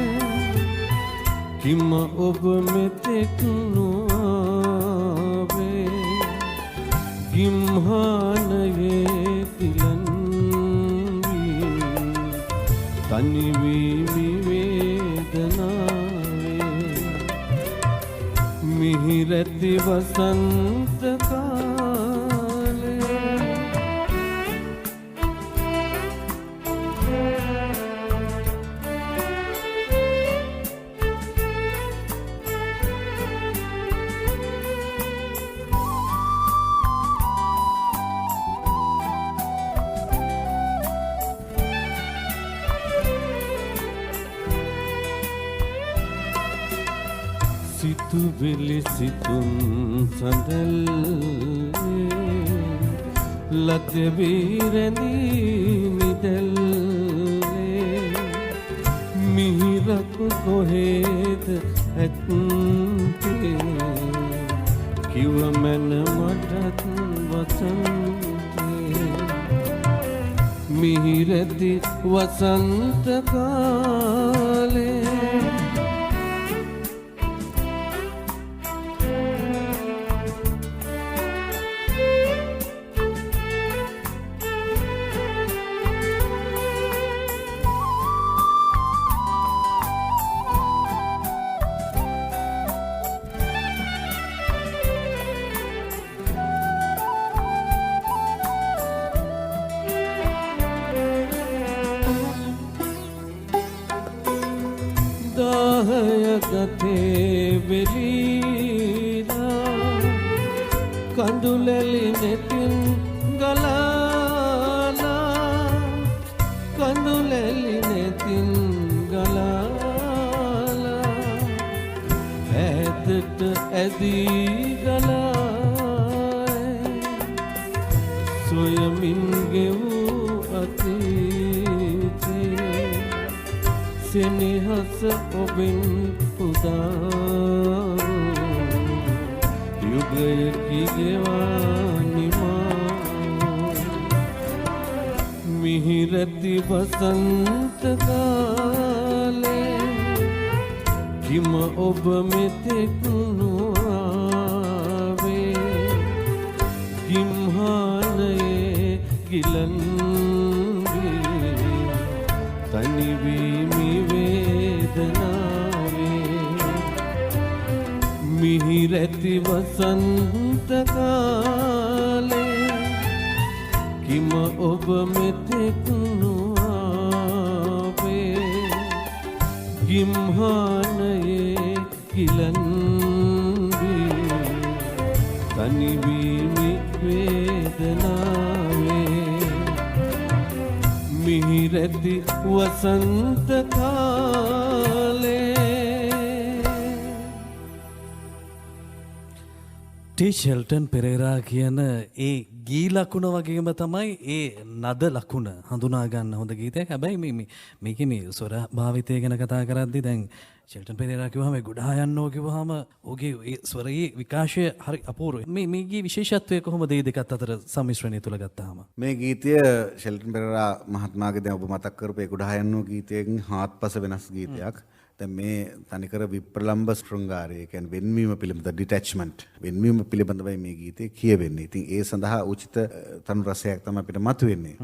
හිම ඔබ මෙතෙක් නොආවේ ගිම්හානයේ තිලන්වී තනිවීමි වේදනාවේ මිහිරති වසන්ත කාලේ සිතුවිලි සිතුම් සඳල්ලේ ලතවී රැඳී නිදල්ලේ මිහිරක් කොහෙද ඇත්තේ කිව මැන මටත් වසන්තේ මිහිරති වසන්ත කාලේ ගතේ වෙලීලා කඳුලැලි නෙතින් ගලාලා කඳුලැලි නෙතින් ගලාලා ඈතට ඇදී ගලායි සොයමින් ගෙවූ අතීතේ සෙනෙහස ඔබෙන් උදා යුගයකි ගෙවා නිමා මිහිරති වසන්ත කාලේ කිම ඔබ මෙතෙක් නොආවේ ගිම්හානයේ ගිලන්වී තනිවීමි වේදනාවේ මිහිරති වසන්ත කාලේ කිම ඔබ මෙතෙක් නොආවේ ගිම්හානයේ ගිලන්වී තනිවීමි වේදනාවේ මිහිරති වසන්ත කාලේ ටී ෂෙල්ටන් පෙරේරා කියන ඒ ගී ලකුණ වගේම තමයි ඒ නද ලකුණ හඳුනා ගන්න හොඳ ගීතයක්. හැබැයි මේකේ මේ ස්වර භාවිතය ගැන කතා කරද්දී දැන් ෂෙල්ටන් පෙරේරා කිව්වම ගොඩා යන්නෝ කිව්වහම ඔහුගේ ඒ ස්වරයේ විකාශය හරි අපූර්වයි. මේ ගී විශේෂත්වය කොහොමද මේ දෙකත් අතර සම්මිශ්‍රණය තුල ගත්තාම? මේ ගීතය ෂෙල්ටන් පෙරේරා මහත්මයාගේ දැන් ඔබ මතක් කරපු ඒ ගොඩා යන්නෝ ගීතයෙන් හාත්පස වෙනස් ගීතයක්. දැන් මේ තනිකර විප්‍රලම්භ ශෘංගාරය, ඒ කියන්නේ වෙන්වීම පිළිබඳ ඩිටැච්මන්ට්, වෙන්වීම පිළිබඳවයි මේ ගීතේ කියවෙන්නේ. ඉතින් ඒ සඳහා උචිත තනු රසයක් තමයි අපිට මතුවෙන්නේ.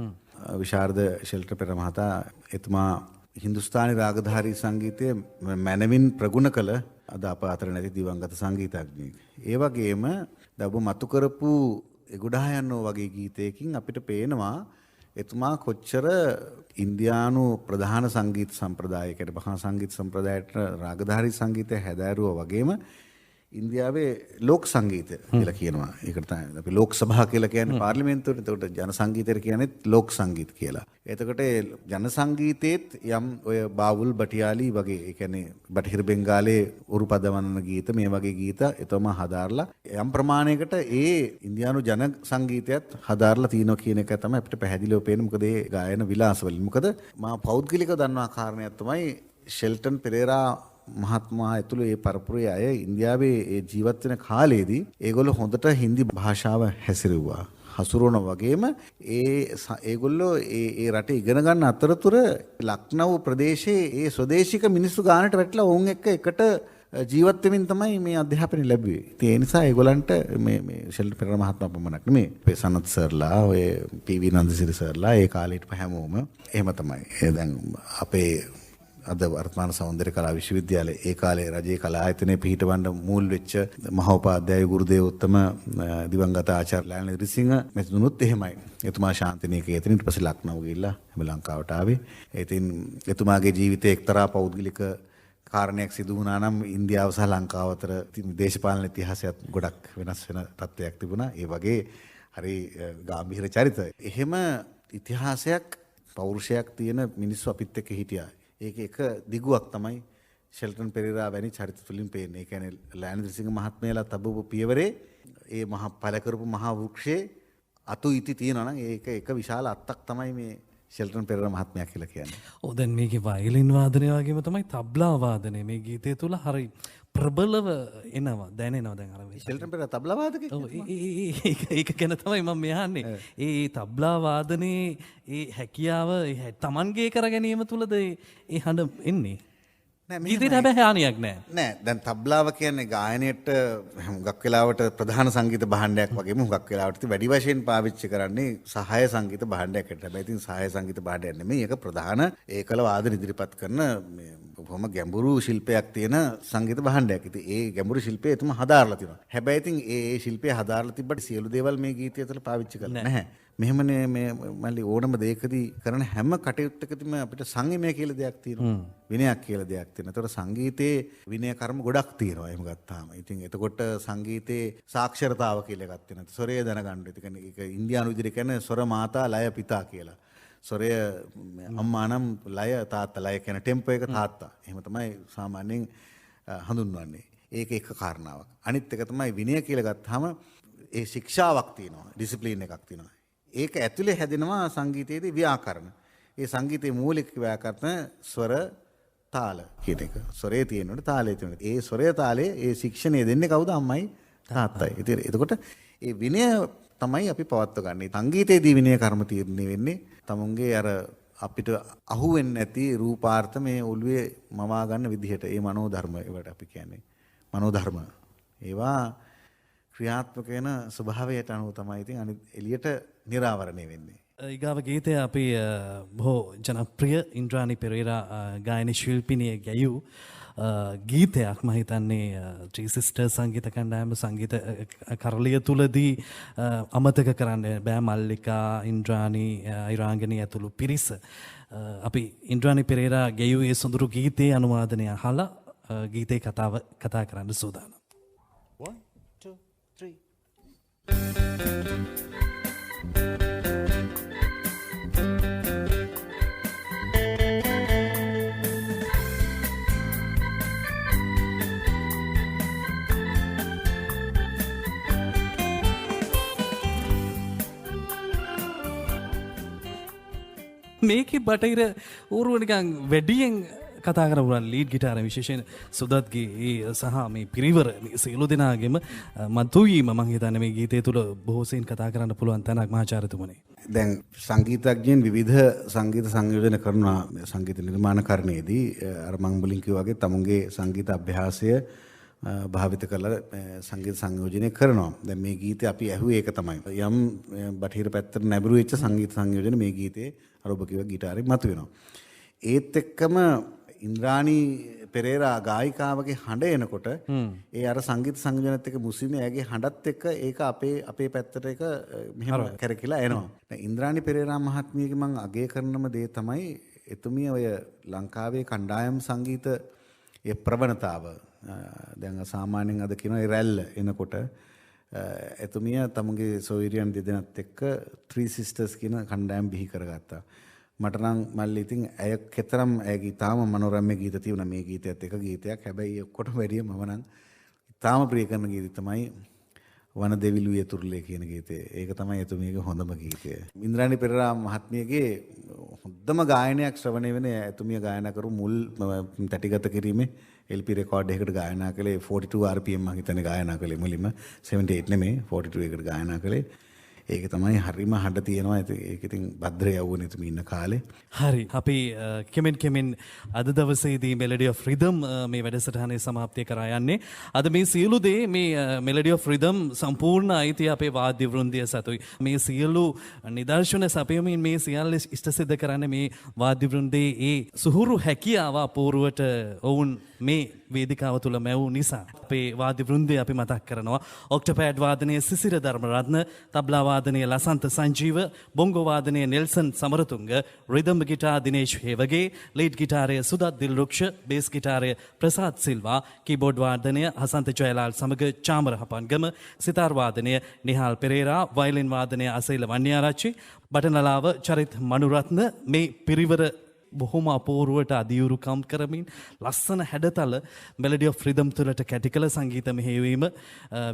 විශාරද ෂෙල්ටන් පෙරේරා මහතා එතුමා හින්දුස්ථානි රාගධාරී සංගීතය මැනවින් ප්‍රගුණ කළ අද අප අතර නැති දිවංගත සංගීතඥයෙක්. ඒ වගේම ඔබ මතු කරපු ගොඩා යන්නෝ වගේ ගීතයකින් අපිට පේනවා එතුමා කොච්චර ඉන්දියානු ප්‍රධාන සංගීත සම්ප්‍රදායකට, මහා සංගීත සම්ප්‍රදායට රාගධාරී සංගීතය හැදෑරුවා වගේම ඉන්දියාවේ ලෝක සංගීතය කියලා කියනවා. ඒකට තමයි අපි ලෝක සභා කියලා කියන්නේ පාර්ලිමේන්තුවට. එතකොට ජන සංගීතය කියන්නේ ලෝක සංගීත කියලා. එතකොට ජන සංගීතයේත් යම් ඔය බාවුල් බටියාලි වගේ, ඒ කියන්නේ බටහිර බෙන්ගාලේ උරු පදවන්න ගීත, මේ වගේ ගීත එතම හදාarලා යම් ප්‍රමාණයකට ඒ ඉන්දියානු ජන සංගීතයත් හදාarලා තියෙනවා කියන එක තමයි අපිට පැහැදිලිව පේන්නේ. මොකද ඒ ගායන විලාස වලින්. මොකද මා පෞද්ගලිකව දන්නා කාරණයක් තමයි ෂෙල්ටන් පෙරේරා මහත්මයා ඇතුළු ඒ පරපුරේ අය ඉන්දියාවේ ඒ ජීවත් වෙන කාලේදී ඒගොල්ලෝ හොඳට හින්දි භාෂාව හැසිරුවා. හසුරුවන වගේම ඒගොල්ලෝ ඒ රටේ ඉගෙන ගන්න අතරතුර ලක්නව් ප්‍රදේශයේ ඒ ස්වදේශික මිනිස්සු ගානට වැටලා ඔවුන් එක්ක එකට ජීවත් වෙමින් තමයි මේ අධ්‍යාපනය ලැබුවේ. ඉතින් ඒ නිසා ඒගොල්ලන්ට මේ ෂෙල්ටන් පෙරේරා මහත්මයා පමණක් නෙමෙයි, අපේ සනත් සර්ලා, ඔය පී.වී. නන්දසිරි සර්ලා ඒ කාලේට හැමෝම එහෙම තමයි. දැන් අපේ අද වර්තමාන සෞන්දර්ය කලා විශ්වවිද්‍යාලය ඒ කාලේ රජයේ කලා ආයතනයේ පිහිටවන්න මූල් වෙච්ච මහෝපාධ්‍යාය ගුරුදේවෝත්තම දිවංගත ආචාර්ය ලයනල් රිසිංහ මෙතුණුත් එහෙමයි. එතුමා ශාන්තිනිකේ එතන ඊට පස්සේ ලක්නව් ගිහිල්ලා ලංකාවට ආවේ. ඉතින් එතුමාගේ ජීවිතයේ එක්තරා පෞද්ගලික කාරණයක් සිදු වුණා නම් ඉන්දියාව සහ ලංකාව අතර දේශපාලන ඉතිහාසයත් ගොඩක් වෙනස් වෙන තත්ත්වයක් තිබුණා. ඒ වගේ හරි ගැඹීර චරිත. එහෙම ඉතිහාසයක් පෞරුෂයක් තියෙන මිනිස්සු අපිත් එක්ක හිටියා. ඒක එක දිගුවක් තමයි ෂෙල්ටන් පෙරේරා වැනි චරිත තුලින් පේන්නේ. ඒ කියන්නේ ලයනල් රිසිංහ මහත්මයාලා තබපු පියවරේ ඒ මහා පළ කරපු මහා වෘක්ෂයේ අතු ඉති තියෙනවා නම් ඒක එක විශාල අත්තක් තමයි මේ ෂෙල්ටන් පෙරේරා මහත්මයා කියලා කියන්නේ. ඔව් දැන් මේකේ වයලින් වාදනය වගේම තමයි තබ්ලා වාදනය මේ ගීතය තුල හරි ප්‍රබලව එනවා, දැනෙනවා. දැන් අර ෂෙල්ටන් පෙරේරා තබ්ලා වාදකෙක්. ඔව් ඒක ගැන තමයි මම යහන්නේ. ඒ තබ්ලා වාදනයේ ඒ හැකියාව තමන්ගේ කර ගැනීම තුලද ඒ හඬ එන්නේ. ගීතේට හැබැයි හානියක් නැහැ. නෑ. දැන් තබ්ලාව කියන්නේ ගායනයට හුඟක් වෙලාවට ප්‍රධාන සංගීත භාණ්ඩයක් වගේම හුඟක් වෙලාවට වැඩි වශයෙන් පාවිච්චි කරන්නේ සහාය සංගීත භාණ්ඩයකට. හැබැයි ඉතින් සහාය සංගීත භාණ්ඩයක් නෙමෙයි. ඒක ප්‍රධාන ඒකල වාදන ඉදිරිපත් කරන බොහොම ගැඹුරු ශිල්පයක් තියෙන සංගීත භාණ්ඩයක්. ඉතින් ඒ ගැඹුරු ශිල්පය එතුම හදාarලා තිනවා. හැබැයි ඉතින් ඒ ශිල්පය හදාarලා තිබ්බට සියලු දේවල් මේ ගීතය තුළ පාවිච්චි කරලා නැහැ. මෙහෙමනේ මේ මල්ලි ඕනම දෙයකදී කරන හැම කටයුත්තකදීම අපිට සංයමය කියලා දෙයක් තියෙනවා. විනයක් කියලා දෙයක් තියෙනවා. ඒතකොට සංගීතයේ විනය කර්ම ගොඩක් තියෙනවා එහෙම ගත්තාම. ඉතින් එතකොට සංගීතයේ සාක්ෂරතාව කියලා එකක් තියෙනවා. ස්වරය දැනගන්න. ඒ කියන්නේ ඒක ඉන්දියානු විදිහට කියන්නේ ස්වර මාතා ලය පිතා කියලා. ස්වරය අම්මා නම් ලය තාත්තා, ලය කියන ටෙම්පෝ එක තාත්තා. එහෙම තමයි සාමාන්‍යයෙන් හඳුන්වන්නේ. ඒක එක කාරණාවක්. අනිත් එක තමයි විනය කියලා ගත්තාම ඒ ශික්ෂාවක් තියෙනවා, ඩිසිප්ලින් එකක් තියෙනවා. ඒක ඇතුලේ හැදෙනවා සංගීතයේදී ව්‍යාකරණ. ඒ සංගීතයේ මූලික ව්‍යාකරණ ස්වර තාල කියන එක. ස්වරේ තියෙනකොට තාලේ තියෙනවා. ඒ ස්වරය තාලේ ඒ ශික්ෂණය දෙන්නේ කවුද? අම්මයි තාත්තයි. ඉතින් එතකොට ඒ විනය තමයි අපි පවත්ව ගන්න. සංගීතයේදී විනය කර්ම තීරණය වෙන්නේ තමුන්ගේ අර අපිට අහු වෙන්නේ නැති රූපාර්ථ මේ ඔළුවේ මවා ගන්න විදිහට. ඒ මනෝධර්ම ඒවට අපි කියන්නේ මනෝධර්ම. ඒවා ක්‍රියාත්මක වෙන ස්වභාවයට අනුව තමයි ඉතින් අනිත් එළියට නිරාවරණය වෙන්නේ. ඊගාව ගීතය අපි බොහෝ ජනප්‍රිය ඉන්ද්‍රානි පෙරේරා ගායන ශිල්පිනිය ගැයූ ගීතයක්. මම හිතන්නේ ත්‍රී සිස්ටර්ස් සංගීත කණ්ඩායම සංගීත කරලිය තුලදී අමතක කරන්න බෑ. මල්ලිකා, ඉන්ද්‍රානි, ඉරාංගනී ඇතුළු පිරිස අපි ඉන්ද්‍රානි පෙරේරා ගැයූ ඒ සොඳුරු ගීතයේ අනුවාදනය අහලා ගීතේ කතා කරන්න සූදානම්. 1 2 3 මේකේ බටහිර ඌරුව නිකන් වැඩියෙන් කතා කරන ලීඩ් ගිටාර විශේෂයෙන් සුදත්ගේ ඒ සහ මේ පිරිවර මේ සියලු දෙනාගේම මතුවීම මම හිතන්නේ මේ ගීතය තුළ බොහෝ සෙයින් කතා කරන්න පුළුවන් තැනක් මහාචාර්යතුමනි. දැන් සංගීතඥයන් විවිධ සංගීත සංයෝජන කරනවා සංගීත නිර්මාණකරණයේදී අර මම මුලින් කිව්වා වගේ තමුන්ගේ සංගීත අභ්‍යාසය භාවිත කරලා සංගීත සංයෝජනය කරනවා. දැන් මේ ගීතේ අපි ඇහුවේ ඒක තමයි. යම් බටහිර පැත්තට නැඹුරු වෙච්ච සංගීත සංයෝජන මේ ගීතේ අර ඔබ කිව්වා ගිටාරේ මතුවෙනවා. ඒත් එක්කම ඉන්ද්‍රාණී පෙරේරා ගායිකාවගේ හඬ එනකොට ඒ අර සංගීත සංයෝජනත් එක්ක මුස්ලිම් ඇගේ හඬත් එක්ක ඒක අපේ පැත්තට ඒක මෙහෙම කැරකිලා එනවා. දැන් ඉන්ද්‍රාණී පෙරේරා මහත්මියගේ මම අගය කරනම දේ තමයි එතුමිය ඔය ලංකාවේ කණ්ඩායම් සංගීත ඒ ප්‍රවණතාව දැන් සාමාන්‍යයෙන් අද කියන ඒ රැල්ල එනකොට එතුමිය තමුගේ සොයිරියන් දෙදෙනත් එක්ක ත්‍රී සිස්ටර්ස් කියන කණ්ඩායම් බිහි කරගත්තා. මට නම් මල්ලි ඉතින් ඇය කෙතරම් ඇයගේ තාම මනෝරම්‍ය ගීත තියුණා මේ ගීතයත් එක ගීතයක්. හැබැයි ඔක්කොටම වැඩිය මම නම් තාම ප්‍රිය කරන ගීතය තමයි වන දෙවිලුවේ තුරුලේ කියන ගීතය. ඒක තමයි එතුමියගේ හොඳම ගීතය. ඉන්ද්‍රාණී පෙරේරා මහත්මියගේ හොඳම ගායනයක් ශ්‍රවණය වෙන එතුමිය ගායනා කරු මුල් තැටිගත කිරීමේ LP රෙකෝඩ් එකකට ගායනා කළේ 42 RPM මම හිතන්නේ ගායනා කළේ මුලින්ම 78 නෙමෙයි 42 එකට ගායනා කළේ. ඒක තමයි හරිම හඬ තියෙනවා. ඒක ඉතින් භද්‍ර යවුවනේ තුමි ඉන්න කාලේ. හරි. අපි කෙමෙන් අද දවසේදී Melody of Rhythm මේ වැඩසටහනේ සමාප්තිය කරා යන්නේ. අද මේ සියලු දේ මේ Melody of Rhythm සම්පූර්ණ අයිතිය අපේ වාද්‍ය වෘන්දය සතුයි. මේ සියලු නිදර්ශන සපයමින් මේ සියල්ල ඉෂ්ට සිද්ධ කරන්නේ මේ වාද්‍ය වෘන්දයේ ඒ සුහුරු හැකියාව අපූර්වට ඔවුන් මේ වේදිකාව තුළ මැවූ නිසා අපේ වාද්‍ය වෘන්දය අපි මතක් කරනවා. ඔක්ටෝපෑඩ් වාදනයේ සිසිර ධර්මරත්න, තබ්ලා වාදනයේ ලසන්ත සංජීව, බොංගෝ වාදනයේ Nelson Samarathunga, rhythm guitar Dinesh Hewage, lead ගිටාරය සුදත් දිල්රුක්ෂ, බේස් ගිටාරය ප්‍රසාද් සිල්වා, කීබෝඩ් වාදනය හසන්ත ජයලාල් සමග චාමර හපන්ගම, සිතාර් වාදනය නිහාල් පෙරේරා, වයලින් වාදනය අසීල වන්‍යාරච්චි, බටනලාව චරිත් මනුරත්න මේ පිරිවර බොහොම අපූර්වට අදියුරුකම් කරමින් ලස්සන හැඩතල Melody of Rhythm තුළට කැටිකල සංගීත මෙහෙයවීම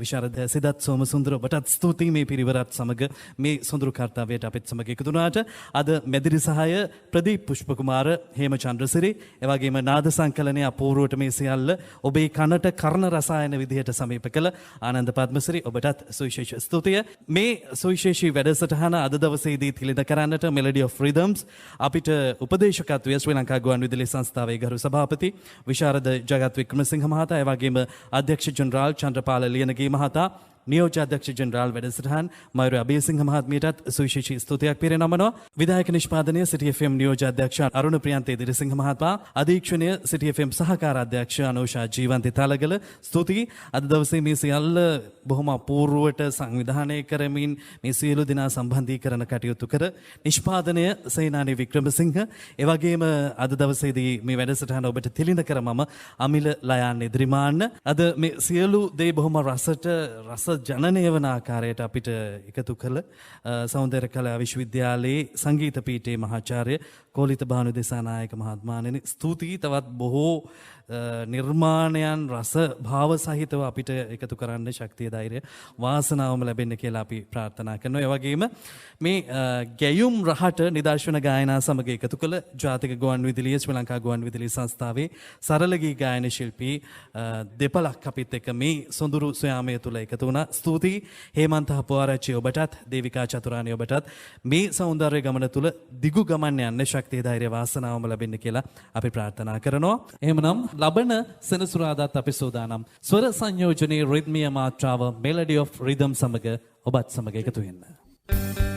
විශාරද සිදත් සෝමසුන්දර ඔබටත් ස්තුතියි මේ පිරිවරත් සමග මේ සොඳුරු කර්තව්‍යයට අපිත් සමග එකතු වුණාට. අද මෙදිරි සහාය ප්‍රදීප් පුෂ්පකුමාර, හේමචන්ද්‍රසිරි, එවැගේම නාද සංකලනයේ අපූර්වට මේ සියල්ල ඔබේ කනට කර්ණ රසායන විදිහට සමීප කළ ආනන්ද පද්මසිරි ඔබටත් සුවිශේෂ ස්තුතිය. මේ සුවිශේෂී වැඩසටහන අද දවසේදී තිළිඳ කරන්නට Melody of Rhythms අපිට උපදේශ ශ්‍රී ලංකා ගුවන් විදුලි සංස්ථාවේ ගරු සභාපති විශාරද ජගත් වික්‍රමසිංහ මහතා, එවැගේම අධ්‍යක්ෂ ජෙනරාල් චන්ද්‍රපාල ලියනගේ මහතා, නියෝජ්‍ය අධ්‍යක්ෂ ජෙනරාල් වැඩසටහන් මයුර අබේසිංහ මහත්මියටත් සුවිශේෂී ස්තුතියක් පිරිනමනවා. විධායක නිෂ්පාදනය City FM නියෝජ්‍ය අධ්‍යක්ෂ අරුණ ප්‍රියන්ත දිරිසිංහ මහත්මයා, අධීක්ෂණය City FM සහකාර අධ්‍යක්ෂ අනෝෂා ජීවන්ති තලගල ස්තුතියි. අද දවසේ මේ සියල්ල බොහොම අපූර්වට සංවිධානය කරමින් මේ සියලු දෙනා සම්බන්ධීකරණ කටයුතු කර නිෂ්පාදනය සේනානි වික්‍රමසිංහ, එවැගේම අද දවසේදී මේ වැඩසටහන ඔබට තිළිඳ කරමම අමිල ලයාන් ඉදිරිමාන්න. අද මේ සියලු දේ බොහොම රස ජනනය වන ආකාරයට අපිට එකතු කළ සෞන්දර්ය කලා විශ්වවිද්‍යාලයේ සංගීත පීඨයේ මහාචාර්ය කෝලිත භානු දිසානායක මහත්මයාණෙනි ස්තුතියි. තවත් බොහෝ නිර්මාණයන් රස භාව සහිතව අපිට එකතු කරන්න ශක්තිය ධෛර්යය වාසනාවම ලැබෙන්න කියලා අපි ප්‍රාර්ථනා කරනවා. ඒ වගේම මේ ගැයුම් රහට නිදර්ශන ගායනා සමග එකතු කළ ජාතික ගුවන් විදුලිය ශ්‍රී ලංකා ගුවන් විදුලි සංස්ථාවේ සරල ගී ගායන ශිල්පී දෙපළක් අපිත් එක්ක මේ සොඳුරු සොයාමය තුළ එකතු වුණා. ස්තුතියි හේමන්ත හපුආරච්චි ඔබටත්, දේවිකා චතුරානි ඔබටත් මේ සෞන්දර්ය ගමන තුළ දිගු ගමන් යන්න ශක්තිය ධෛර්ය වාසනාවම ලැබෙන්න කියලා අපි ප්‍රාර්ථනා කරනවා. එහෙමනම් ලබන සෙනසුරාදාත් අපි සූදානම් ස්වර සංයෝජනයේ රිද්මීය මාත්‍රාව Melody of Rhythm සමග ඔබත් සමග එකතු වෙන්න.